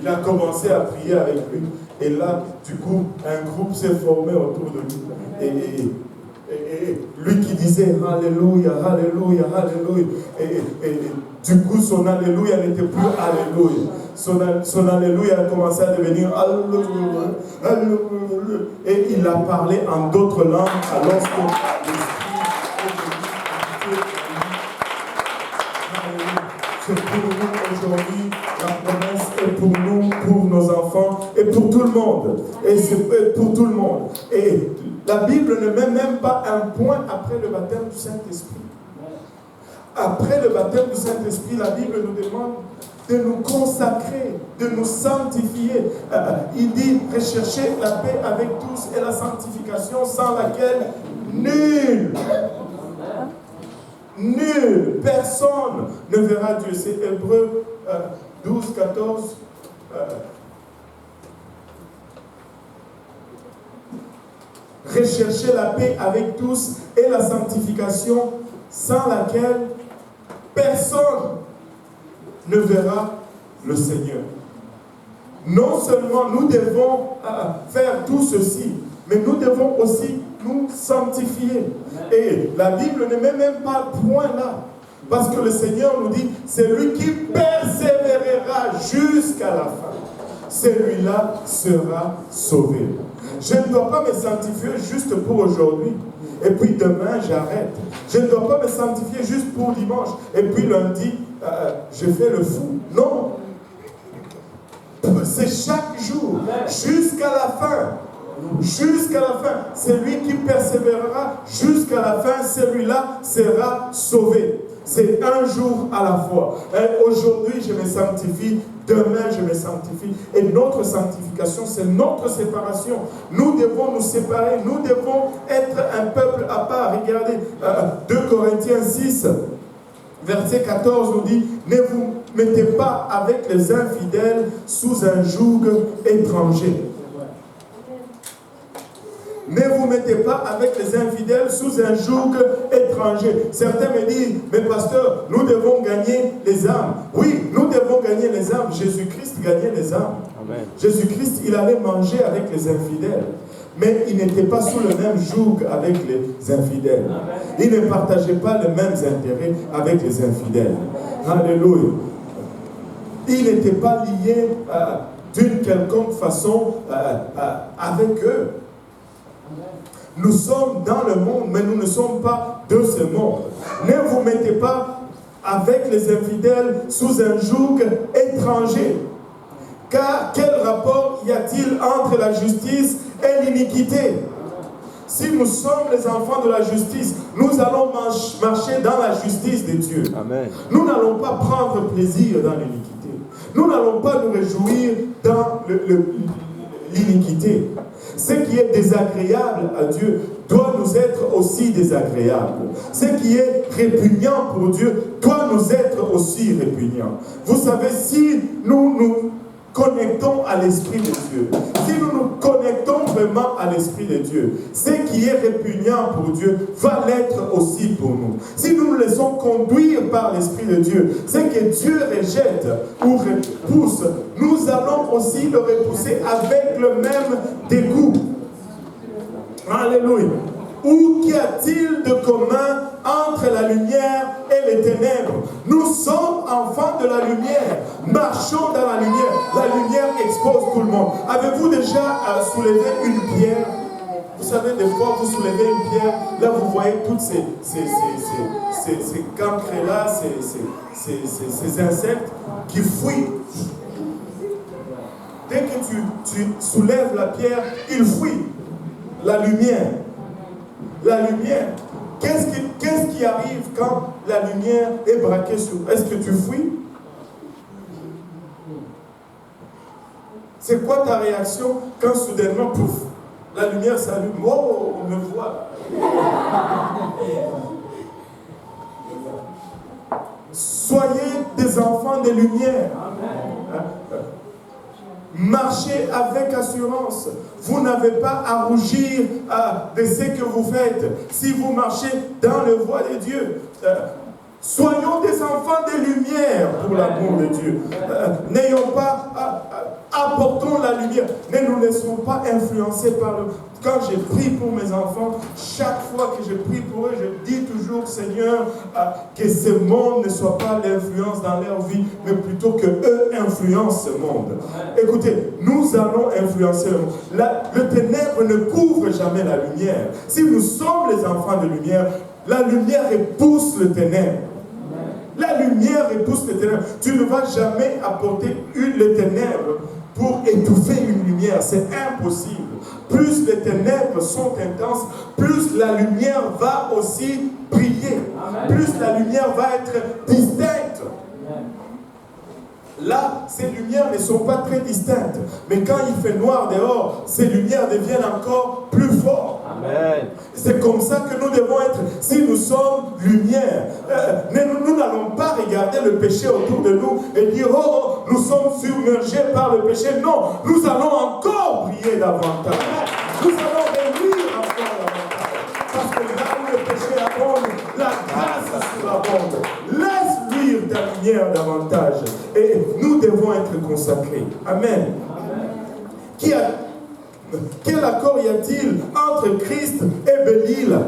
Il a commencé à prier avec lui. Et là, du coup, un groupe s'est formé autour de lui. Et lui qui disait Alléluia, Alléluia, Alléluia. Et du coup, son Alléluia n'était plus Alléluia. Son Alléluia a commencé à devenir Alléluia, Alléluia. Et il a parlé en d'autres langues alors que c'est pour nous aujourd'hui, la promesse est pour nous, pour nos enfants et pour tout le monde. Et c'est pour tout le monde. Et la Bible ne met même pas un point après le baptême du Saint-Esprit. Après le baptême du Saint-Esprit, la Bible nous demande de nous consacrer, de nous sanctifier. Il dit rechercher la paix avec tous et la sanctification sans laquelle nul, personne ne verra Dieu. C'est Hébreux 12, 14. Rechercher la paix avec tous et la sanctification sans laquelle personne ne verra le Seigneur. Non seulement nous devons faire tout ceci, mais nous devons aussi nous sanctifier. Et la Bible ne met même pas point là. Parce que le Seigneur nous dit, c'est lui qui persévérera jusqu'à la fin. Celui-là sera sauvé. Je ne dois pas me sanctifier juste pour aujourd'hui. Et puis demain, j'arrête. Je ne dois pas me sanctifier juste pour dimanche. Et puis lundi, je fais le fou. Non. C'est chaque jour, jusqu'à la fin. Jusqu'à la fin. C'est lui qui persévérera jusqu'à la fin. Celui-là sera sauvé. C'est un jour à la fois. Aujourd'hui, je me sanctifie. Demain, je me sanctifie. Et notre sanctification, c'est notre séparation. Nous devons nous séparer. Nous devons être un peuple à part. Regardez, 2 Corinthiens 6, verset 14 nous dit, ne vous mettez pas avec les infidèles sous un joug étranger. Ne vous mettez pas avec les infidèles sous un joug étranger. Certains me disent, mais pasteur, nous devons gagner les âmes. Oui, nous devons gagner les âmes. Jésus-Christ gagnait les âmes. Jésus-Christ, il allait manger avec les infidèles. Mais il n'était pas sous le même joug avec les infidèles. Il ne partageait pas les mêmes intérêts avec les infidèles. Alléluia. Il n'était pas lié d'une quelconque façon avec eux. Nous sommes dans le monde, mais nous ne sommes pas de ce monde. Ne vous mettez pas avec les infidèles sous un joug étranger. Car quel rapport y a-t-il entre la justice et l'iniquité? Si nous sommes les enfants de la justice, nous allons marcher dans la justice de Dieu. Amen. Nous n'allons pas prendre plaisir dans l'iniquité. Nous n'allons pas nous réjouir dans l'iniquité. Ce qui est désagréable à Dieu doit nous être aussi désagréable. Ce qui est répugnant pour Dieu doit nous être aussi répugnant. Vous savez, si nous nous connectons à l'Esprit de Dieu, si nous nous connectons vraiment à l'Esprit de Dieu, ce qui est répugnant pour Dieu va l'être aussi pour nous. Si nous nous laissons conduire par l'Esprit de Dieu, ce que Dieu rejette ou repousse, nous allons aussi le repousser avec le même dégoût. Alléluia. Ou qu'y a-t-il de commun entre la lumière et les ténèbres? Nous sommes enfants de la lumière, marchons dans la lumière. La lumière expose tout le monde. Avez-vous déjà soulevé une pierre? Vous savez, des fois, vous soulevez une pierre, là, vous voyez toutes ces cancres-là, ces insectes qui fuient. Dès que tu soulèves la pierre, il fuit. La lumière. La lumière. Qu'est-ce qui arrive quand la lumière est braquée sur? Est-ce que tu fuis? C'est quoi ta réaction quand soudainement, pouf, la lumière s'allume? Oh, on me voit. Soyez des enfants de lumière. Marchez avec assurance. Vous n'avez pas à rougir de ce que vous faites. Si vous marchez dans le voie de Dieu, soyons des enfants de lumière pour l'amour de Dieu. N'ayons pas, apportons la lumière. Ne nous laissons pas influencer par le... Quand j'ai prié pour mes enfants, chaque fois que je prie pour eux, je dis toujours, Seigneur, que ce monde ne soit pas l'influence dans leur vie, mais plutôt que eux influencent ce monde. Écoutez, nous allons influencer le monde. Le ténèbre ne couvre jamais la lumière. Si nous sommes les enfants de lumière, la lumière repousse le ténèbre. La lumière repousse le ténèbre. Tu ne vas jamais apporter le ténèbre pour étouffer une lumière. C'est impossible. Plus les ténèbres sont intenses, plus la lumière va aussi briller. Plus la lumière va être distincte. Là, ces lumières ne sont pas très distinctes. Mais quand il fait noir dehors, ces lumières deviennent encore plus fortes. C'est comme ça que nous devons être. Si nous sommes lumière, nous n'allons pas regarder le péché autour de nous et dire, oh, nous sommes submergés par le péché. Non, nous allons encore briller davantage. Nous allons briller encore davantage. Parce que là où le péché abonde, la grâce surabonde. Laisse luire ta lumière davantage. Et nous devons être consacrés. Amen. Quel accord y a-t-il entre Christ et Bélil?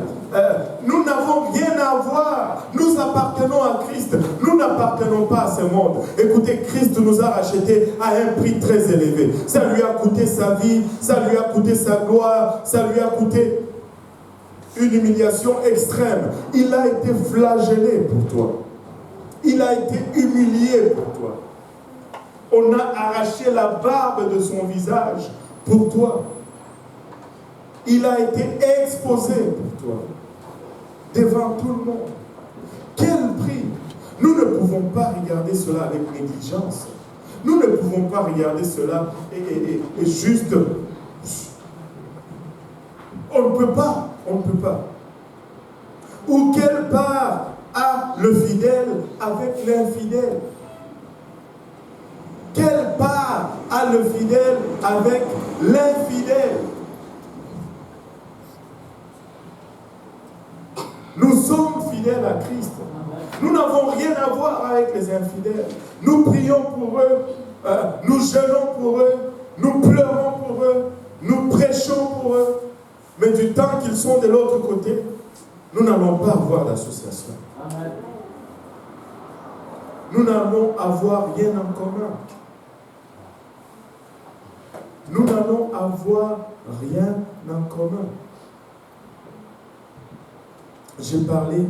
Nous n'avons rien à voir. Nous appartenons à Christ. Nous n'appartenons pas à ce monde. Écoutez, Christ nous a rachetés à un prix très élevé. Ça lui a coûté sa vie, ça lui a coûté sa gloire, ça lui a coûté une humiliation extrême. Il a été flagellé pour toi. Il a été humilié pour toi. On a arraché la barbe de son visage pour toi. Il a été exposé pour toi. Devant tout le monde. Quel prix! Nous ne pouvons pas regarder cela avec négligence. Nous ne pouvons pas regarder cela et juste... On ne peut pas. On ne peut pas. Ou quelle part a le fidèle avec l'infidèle? Quelle part a le fidèle avec l'infidèle? Nous sommes fidèles à Christ. Nous n'avons rien à voir avec les infidèles. Nous prions pour eux, nous jeûnons pour eux, nous pleurons pour eux, nous prêchons pour eux. Mais du temps qu'ils sont de l'autre côté, nous n'allons pas avoir d'association. Nous n'allons avoir rien en commun. Nous n'allons avoir rien en commun. J'ai parlé,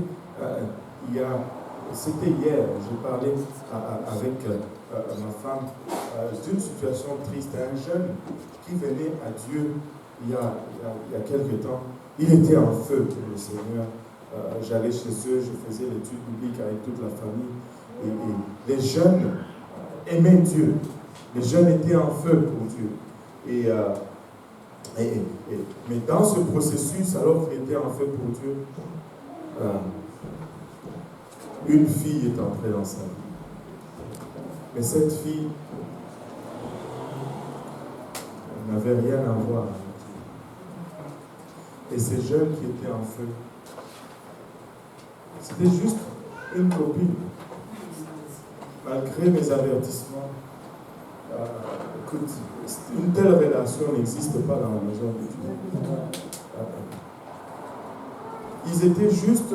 c'était hier, j'ai parlé avec ma femme d'une situation triste. Un jeune qui venait à Dieu il y a quelque temps, il était en feu pour le Seigneur. J'allais chez eux, je faisais l'étude biblique avec toute la famille. Et les jeunes aimaient Dieu. Les jeunes étaient en feu pour Dieu. Mais dans ce processus, alors qu'il était en feu pour Dieu, une fille est entrée dans sa vie. Mais cette fille n'avait rien à voir avec Dieu. Et ces jeunes qui étaient en feu, c'était juste une copine. Malgré mes avertissements, écoute, une telle relation n'existe pas dans la maison de Dieu. Ils étaient juste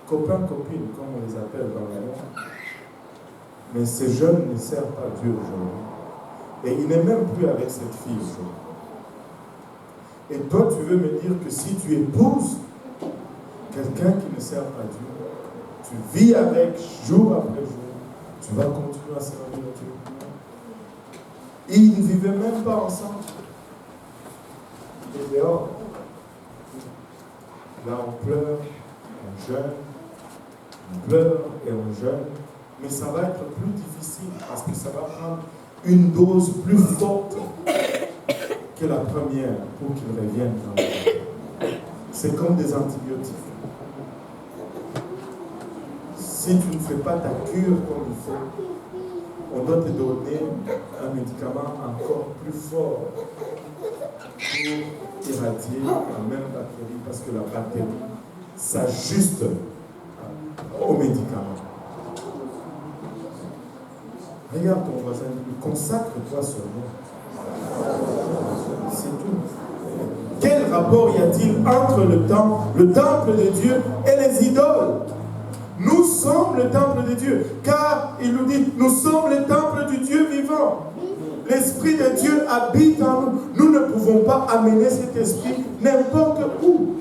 copains, copines, comme on les appelle dans le monde. Mais ces jeunes ne servent pas Dieu aujourd'hui. Et il n'est même plus avec cette fille aujourd'hui. Et toi, tu veux me dire que si tu épouses quelqu'un qui ne sert pas Dieu, tu vis avec jour après jour, tu vas continuer à servir Dieu. Ils ne vivaient même pas ensemble. Et dehors, là on pleure, on jeûne, on pleure et on jeûne, mais ça va être plus difficile parce que ça va prendre une dose plus forte que la première pour qu'ils reviennent dans le corps. C'est comme des antibiotiques. Si tu ne fais pas ta cure comme il faut, on doit te donner un médicament encore plus fort pour irradier la même bactérie, parce que la bactérie s'ajuste au médicament. Regarde ton voisin, consacre-toi seulement. C'est tout. Quel rapport y a-t-il entre le temple de Dieu et les idoles? Nous sommes le temple de Dieu, car il nous dit, nous sommes le temple du Dieu vivant. L'Esprit de Dieu habite en nous. Nous ne pouvons pas amener cet esprit n'importe où.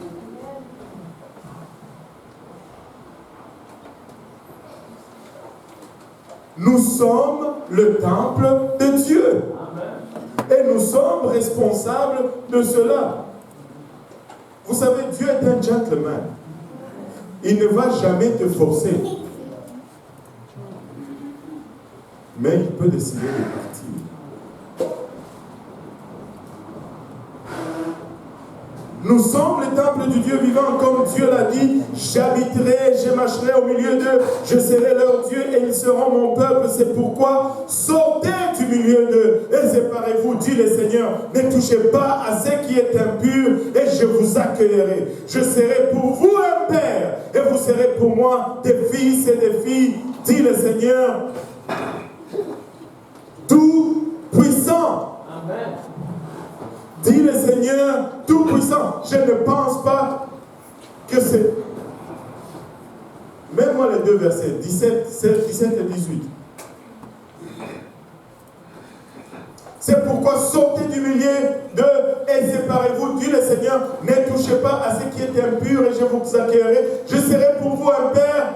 Nous sommes le temple de Dieu. Et nous sommes responsables de cela. Vous savez, Dieu est un gentleman. Il ne va jamais te forcer. Mais il peut décider de partir. Nous sommes le temple du Dieu vivant, comme Dieu l'a dit. J'habiterai, je marcherai au milieu d'eux, je serai leur Dieu et ils seront mon peuple. C'est pourquoi sortez du milieu d'eux et séparez-vous, dit le Seigneur. Ne touchez pas à ce qui est impur et je vous accueillerai. Je serai pour vous un père et vous serez pour moi des fils et des filles, dit le Seigneur tout puissant. Amen. Dit le Seigneur Tout-Puissant. Je ne pense pas que c'est... Mets-moi les deux versets, 17 et 18. C'est pourquoi sortez du milieu d'eux et séparez-vous, dit le Seigneur. Ne touchez pas à ce qui est impur et je vous accueillerai. Je serai pour vous un père.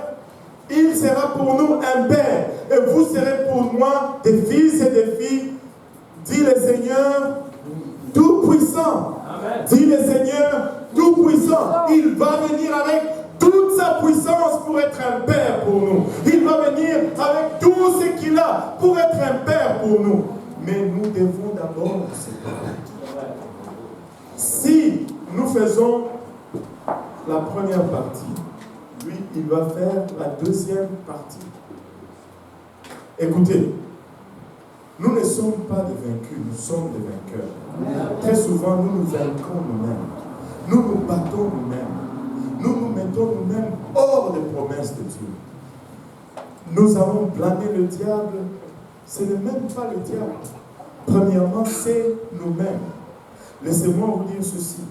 Il sera pour nous un père. Et vous serez pour moi des fils et des filles, dit le Seigneur Tout-Puissant. Dit le Seigneur Tout-Puissant. Il va venir avec toute sa puissance pour être un père pour nous. Il va venir avec tout ce qu'il a pour être un père pour nous. Mais nous devons d'abord nous séparer. Si nous faisons la première partie, lui, il va faire la deuxième partie. Écoutez, nous ne sommes pas des vaincus, nous sommes des vainqueurs. Très souvent, nous nous vainquons nous-mêmes. Nous nous battons nous-mêmes. Nous nous mettons nous-mêmes hors des promesses de Dieu. Nous avons blâmé le diable. Ce n'est même pas le diable. Premièrement, c'est nous-mêmes. Laissez-moi vous dire ceci.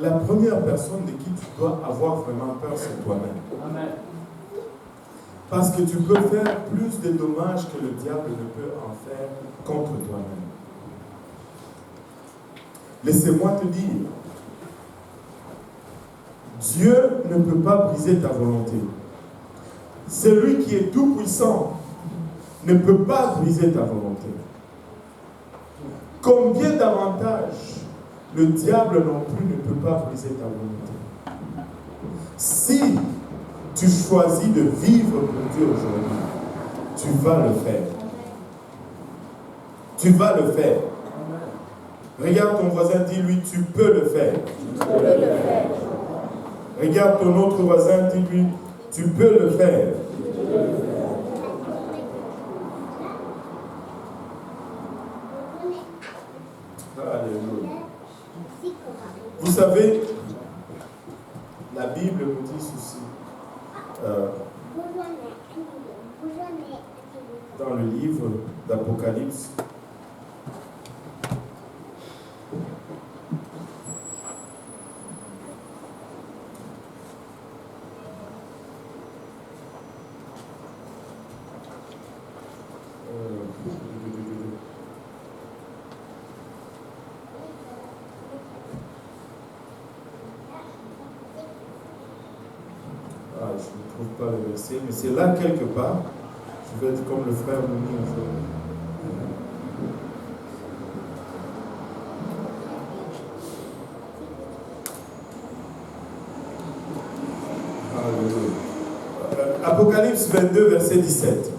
La première personne de qui tu dois avoir vraiment peur, c'est toi-même. Amen. Parce que tu peux faire plus de dommages que le diable ne peut en faire contre toi-même. Laissez-moi te dire, Dieu ne peut pas briser ta volonté. Celui qui est tout puissant ne peut pas briser ta volonté. Combien davantage le diable non plus ne peut pas briser ta volonté. Si tu choisis de vivre pour Dieu aujourd'hui, tu vas le faire. Tu vas le faire. Regarde ton voisin, dis-lui, tu peux le faire. Tu peux le faire. Regarde ton autre voisin, dis-lui, tu peux le faire. Alléluia. Vous savez, la Bible nous dit ceci. Dans le livre d'Apocalypse, ne trouve pas le verset, mais c'est là quelque part. Je vais être comme le frère Mouni en fait. Apocalypse 22, verset 17.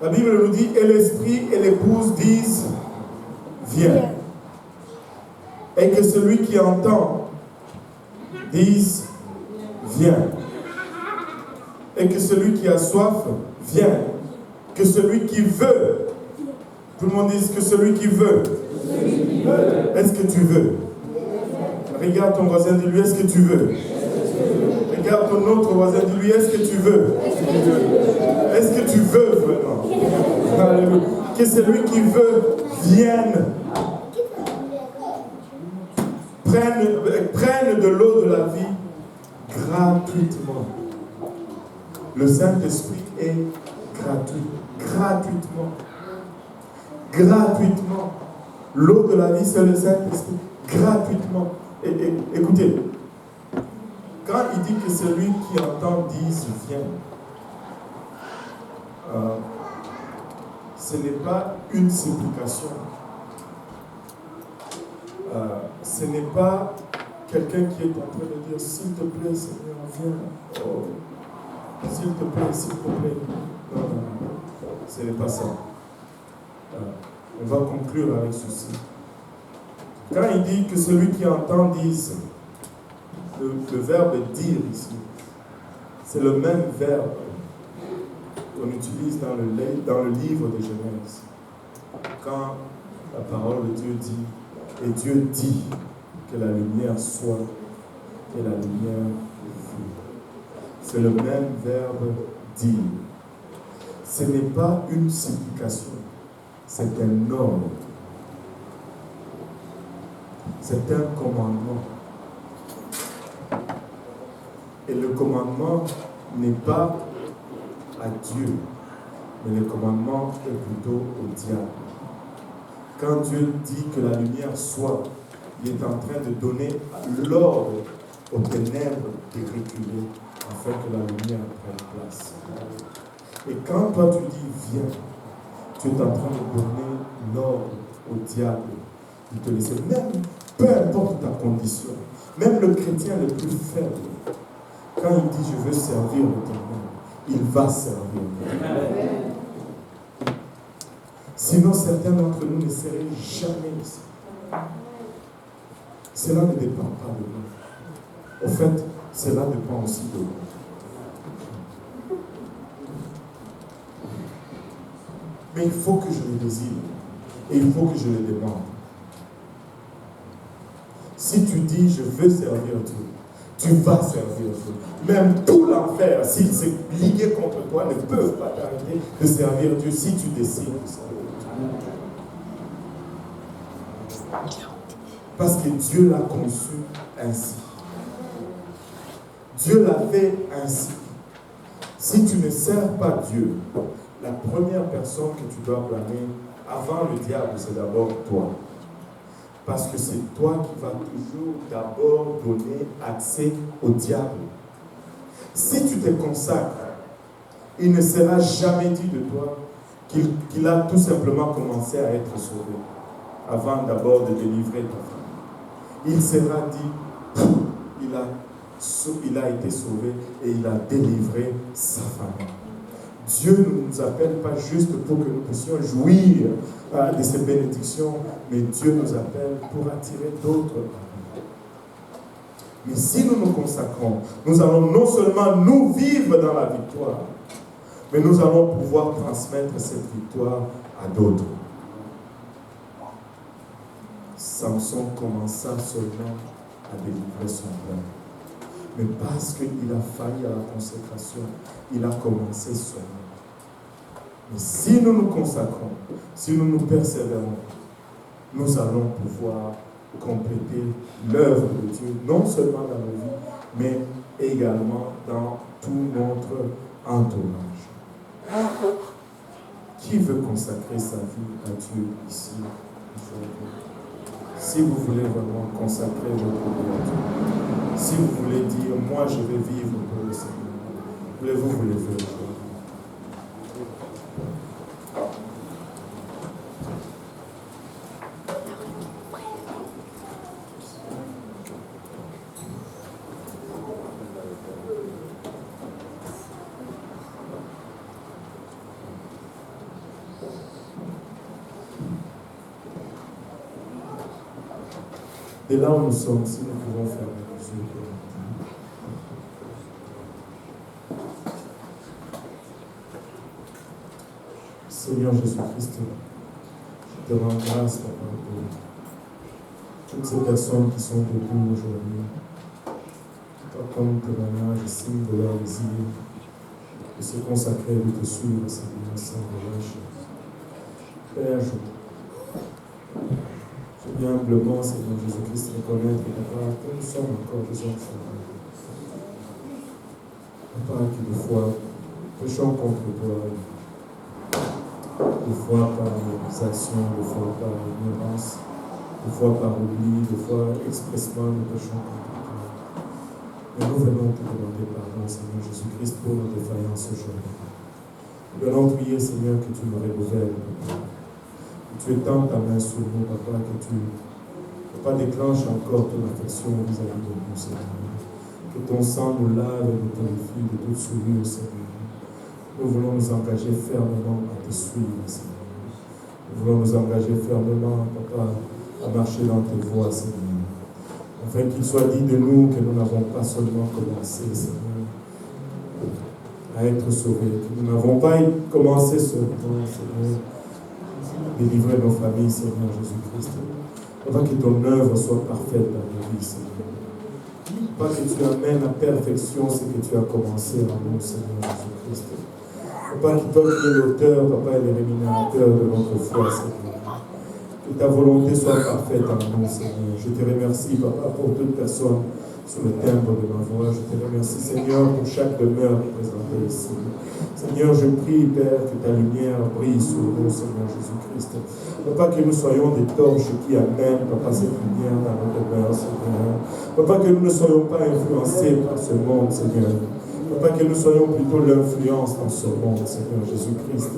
La Bible nous dit, et l'esprit et l'épouse disent, viens. Et que celui qui entend dise, viens. Et que celui qui a soif, viens. Que celui qui veut, tout le monde dise que celui qui veut. Est-ce que tu veux? Regarde ton voisin, dis-lui, est-ce que tu veux? Regarde ton autre voisin, dis-lui, est-ce que tu veux? Est-ce que tu veux vraiment? Alléluia. Que celui qui veut vienne. Prenne de l'eau de la vie gratuitement. Le Saint-Esprit est gratuit. Gratuitement. Gratuitement. L'eau de la vie, c'est le Saint-Esprit. Gratuitement. Et écoutez, quand il dit que celui qui entend dise viens, ce n'est pas une supplication. Ce n'est pas quelqu'un qui est en train de dire s'il te plaît Seigneur viens, oh, s'il te plaît, s'il te plaît. Non, ce n'est pas ça. On va conclure avec ceci. Quand il dit que celui qui entend dise, le verbe dire ici, c'est le même verbe qu'on utilise dans le livre de Genèse. Quand la parole de Dieu dit, et Dieu dit que la lumière soit, et la lumière fut. C'est le même verbe dire. Ce n'est pas une supplication, c'est un ordre. C'est un commandement. Et le commandement n'est pas à Dieu, mais le commandement est plutôt au diable. Quand Dieu dit que la lumière soit, il est en train de donner l'ordre aux ténèbres de reculer afin que la lumière prenne place. Et quand toi tu dis viens, tu es en train de donner l'ordre au diable de te laisser, même peu importe ta condition, même le chrétien le plus faible, quand il dit je veux servir l'Éternel, il va servir l'Éternel. Sinon, certains d'entre nous ne seraient jamais ici. Cela ne dépend pas de nous. Au fait, cela dépend aussi de nous. Mais il faut que je le désire. Et il faut que je le demande. Si tu dis, je veux servir Dieu, tu vas servir Dieu. Même tout l'enfer, s'il s'est ligué contre toi, ne peuvent pas t'arrêter de servir Dieu si tu décides de servir Dieu. Parce que Dieu l'a conçu ainsi. Dieu l'a fait ainsi. Si tu ne sers pas Dieu, la première personne que tu dois blâmer avant le diable, c'est d'abord toi. Parce que c'est toi qui vas toujours d'abord donner accès au diable. Si tu te consacres, il ne sera jamais dit de toi qu'il a tout simplement commencé à être sauvé, avant d'abord de délivrer ta femme. Il sera dit, il a été sauvé et il a délivré sa famille. Dieu ne nous appelle pas juste pour que nous puissions jouir de ces bénédictions, mais Dieu nous appelle pour attirer d'autres. Mais si nous nous consacrons, nous allons non seulement nous vivre dans la victoire, mais nous allons pouvoir transmettre cette victoire à d'autres. Samson commença seulement à délivrer son peuple. Mais parce qu'il a failli à la consécration, il a commencé seulement. Mais si nous nous consacrons, si nous nous persévérons, nous allons pouvoir compléter l'œuvre de Dieu, non seulement dans nos vies, mais également dans tout notre entourage. Qui veut consacrer sa vie à Dieu ici aujourd'hui? Si vous voulez vraiment consacrer votre vie à Dieu, si vous voulez dire, moi je vais vivre pour le Seigneur, voulez-vous vous lever aujourd'hui? Et là où nous sommes, si nous pouvons faire les yeux. Seigneur Jésus-Christ, je te rends grâce pour toutes ces personnes qui sont debout aujourd'hui, comme témoignage et signe de leur désir de se consacrer et de te suivre, Seigneur, sans relâche. Père, je viens humblement, Seigneur Jésus-Christ, reconnaître, Papa, que nous sommes encore des enfants. Papa, qui des fois péchons contre toi, des fois par nos actions, des fois par ignorance, des fois par oubli, des fois expressement nous péchons contre toi. Mais nous venons te demander pardon, Seigneur Jésus-Christ, pour nos défaillances aujourd'hui. Nous venons prier, Seigneur, que tu nous renouvelles, Papa. Tu étends ta main sur nous, Papa, que tu, Papa, déclenches encore ton affection vis-à-vis de nous, Seigneur. Que ton sang nous lave et nous purifie de toute souillure, Seigneur. Nous voulons nous engager fermement à te suivre, Seigneur. Nous voulons nous engager fermement, Papa, à marcher dans tes voies, Seigneur. Afin qu'il soit dit de nous que nous n'avons pas seulement commencé, Seigneur, à être sauvés, que nous n'avons pas commencé seulement, Seigneur, délivrer nos familles, Seigneur Jésus-Christ. Afin que ton œuvre soit parfaite dans nos vies, Seigneur. Pas que tu amènes à perfection ce que tu as commencé en nous, Seigneur Jésus-Christ. Papa, que toi qui es l'auteur, Papa, et le rémunérateur de notre foi, Seigneur. Que ta volonté soit parfaite en nous, Seigneur. Je te remercie, Papa, pour toute personne sous le timbre de ma voix. Je te remercie, Seigneur, pour chaque demeure présentée ici. Seigneur, je prie, Père, que ta lumière brille sur nous, Seigneur Jésus-Christ. Papa, que nous soyons des torches qui amènent, Papa, cette lumière dans nos demeures, Seigneur. Papa, que nous ne soyons pas influencés par ce monde, Seigneur. Papa, que nous soyons plutôt l'influence dans ce monde, Seigneur Jésus-Christ.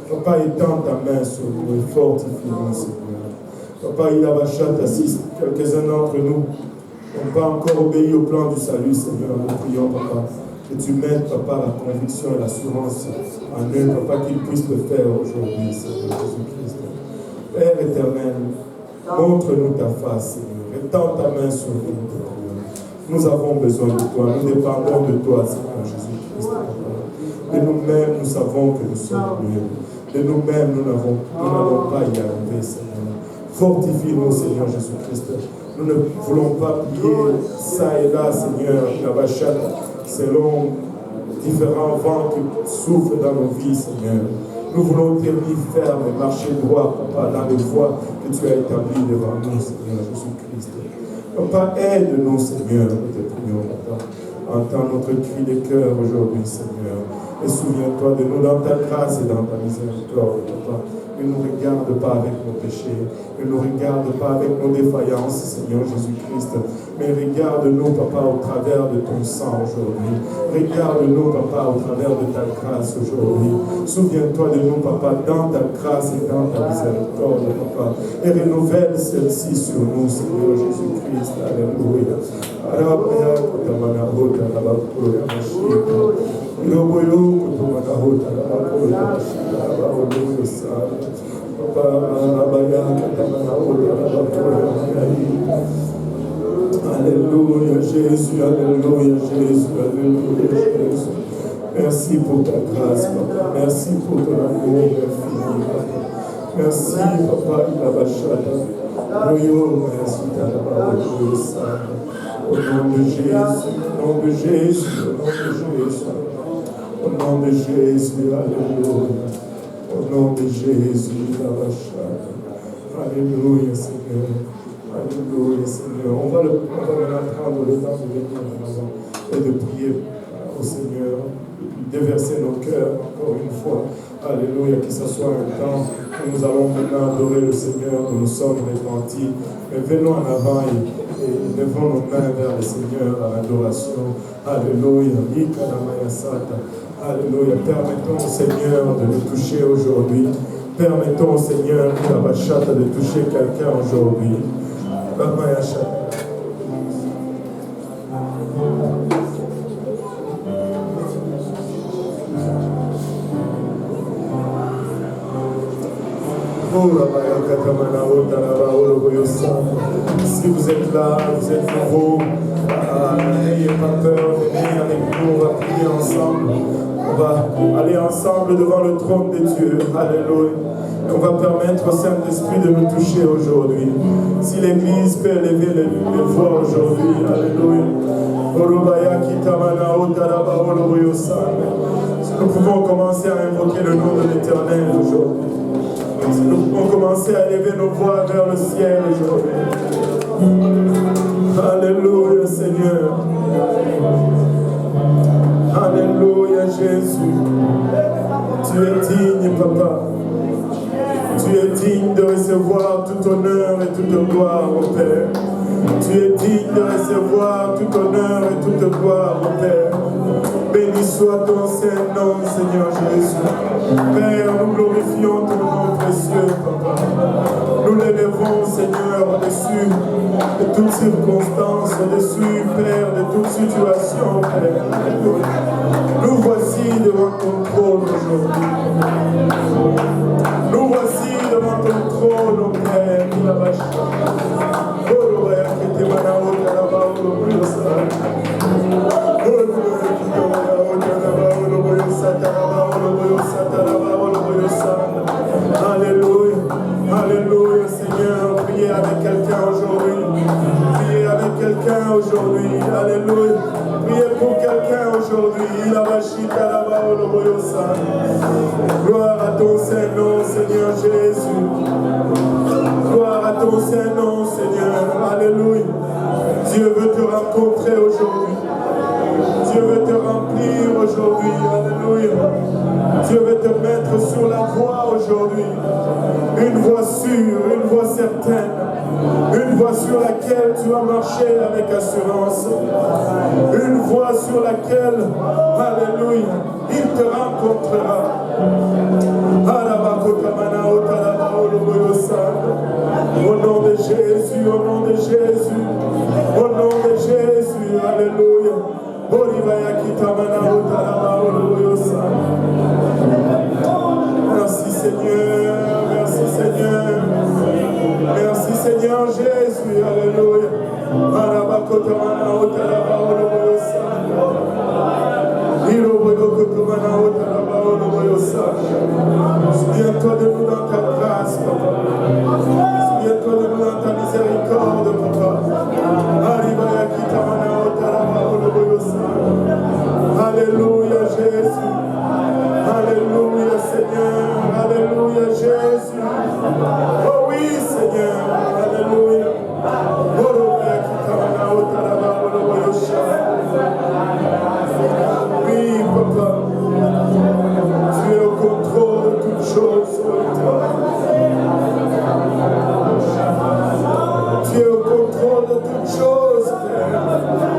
Papa, étends ta main sur nous et fortifie-nous, Seigneur. Papa, il a bachat assiste. Quelques-uns d'entre nous n'ont pas encore obéi au plan du salut, Seigneur. Nous prions, Papa, que tu mettes, Papa, la conviction et l'assurance en eux, Papa, qu'ils puissent le faire aujourd'hui, Seigneur Jésus-Christ. Père éternel, montre-nous ta face, Seigneur. Étends ta main sur nous, Seigneur. Nous avons besoin de toi, nous dépendons de toi, Seigneur Jésus-Christ. De nous-mêmes, nous savons que nous sommes mieux. De nous-mêmes, nous n'allons pas y arriver, Seigneur. Fortifie-nous, Seigneur Jésus-Christ. Nous ne voulons pas plier ça et là, Seigneur, la bachate, selon différents vents qui souffrent dans nos vies, Seigneur. Nous voulons tenir ferme et marcher droit, Papa, dans les voies que tu as établies devant nous, Seigneur Jésus-Christ. Papa, aide-nous, Seigneur, nous te prions, Papa. Entends notre cri de cœur aujourd'hui, Seigneur. Et souviens-toi de nous dans ta grâce et dans ta miséricorde, Papa. Ne nous regarde pas avec nos péchés. Ne nous regarde pas avec nos défaillances, Seigneur Jésus-Christ. Mais regarde-nous, Papa, au travers de ton sang aujourd'hui. Regarde-nous, Papa, au travers de ta grâce aujourd'hui. Souviens-toi de nous, Papa, dans ta grâce et dans ta miséricorde, Papa. Et renouvelle celle-ci sur nous, Seigneur Jésus-Christ. Alléluia. Alléluia Jésus, alléluia Jésus, alléluia Jésus. Merci pour ta grâce, Papa. Merci pour ton amour infini, Papa. Merci, Papa, il a bachata. Au nom de Jésus, au nom de Jésus, au nom de Jésus, au nom de Jésus, alléluia. Au nom de Jésus, la bachata. Alléluia, Seigneur. Alléluia, Seigneur. On va maintenant prendre le temps de venir en avant. et de prier au Seigneur, déverser nos cœurs encore une fois. Alléluia, que ce soit un temps où nous allons maintenant adorer le Seigneur, nous nous sommes repentis. Mais venons en avant et levons nos mains vers le Seigneur à l'adoration. Alléluia, Alléluia, permettons au Seigneur de nous toucher aujourd'hui. Permettons au Seigneur de toucher quelqu'un aujourd'hui. Si vous êtes là, vous êtes nouveau, n'ayez pas peur, venez avec nous, on va prier ensemble. On va aller ensemble devant le trône de Dieu. Alléluia. Et on va permettre au Saint-Esprit de nous toucher aujourd'hui. Si l'Église peut élever les voix aujourd'hui, alléluia. Si nous pouvons commencer à invoquer le nom de l'Éternel aujourd'hui. Si nous pouvons commencer à élever nos voix vers le ciel aujourd'hui. Alléluia Seigneur. Alléluia Jésus. Tu es digne, Papa. Tu es digne de recevoir tout honneur et toute gloire, mon Père. Tu es digne de recevoir tout honneur et toute gloire, mon Père. Béni soit ton Saint-Nom, Seigneur Jésus. Père, nous glorifions ton nom précieux, Papa. Nous l'élevons, Seigneur, au-dessus de toutes circonstances, au-dessus, Père, de toute situation, Père. Nous voici devant ton trône aujourd'hui. Nous voici devant ton trône, oh Père, nous la Alléluia, alléluia Seigneur, priez avec quelqu'un aujourd'hui, priez avec quelqu'un aujourd'hui, alléluia, priez pour quelqu'un aujourd'hui, gloire à ton Saint-Nom, Seigneur Jésus, gloire à ton Saint-Nom, Seigneur, alléluia. Dieu veut te rencontrer aujourd'hui. Dieu veut te remplir aujourd'hui. Alléluia. Dieu veut te mettre sur la voie aujourd'hui. Une voie sûre, une voie certaine. Une voie sur laquelle tu vas marcher avec assurance. Une voie sur laquelle, alléluia, il te rencontrera. Au nom de Jésus, au nom de Jésus, au nom de Jésus, alléluia. Merci Seigneur, merci Seigneur, merci Seigneur Jésus, alléluia. Souviens-toi de nous dans ta grâce, Papa. Souviens-toi de nous dans ta miséricorde, Papa. Alléluia Jésus. Alléluia Seigneur. Alléluia Jésus. Oh oui Seigneur. Alléluia. Oui Papa. Tu es au contrôle de toutes choses. Tu es au contrôle de toutes choses, Père.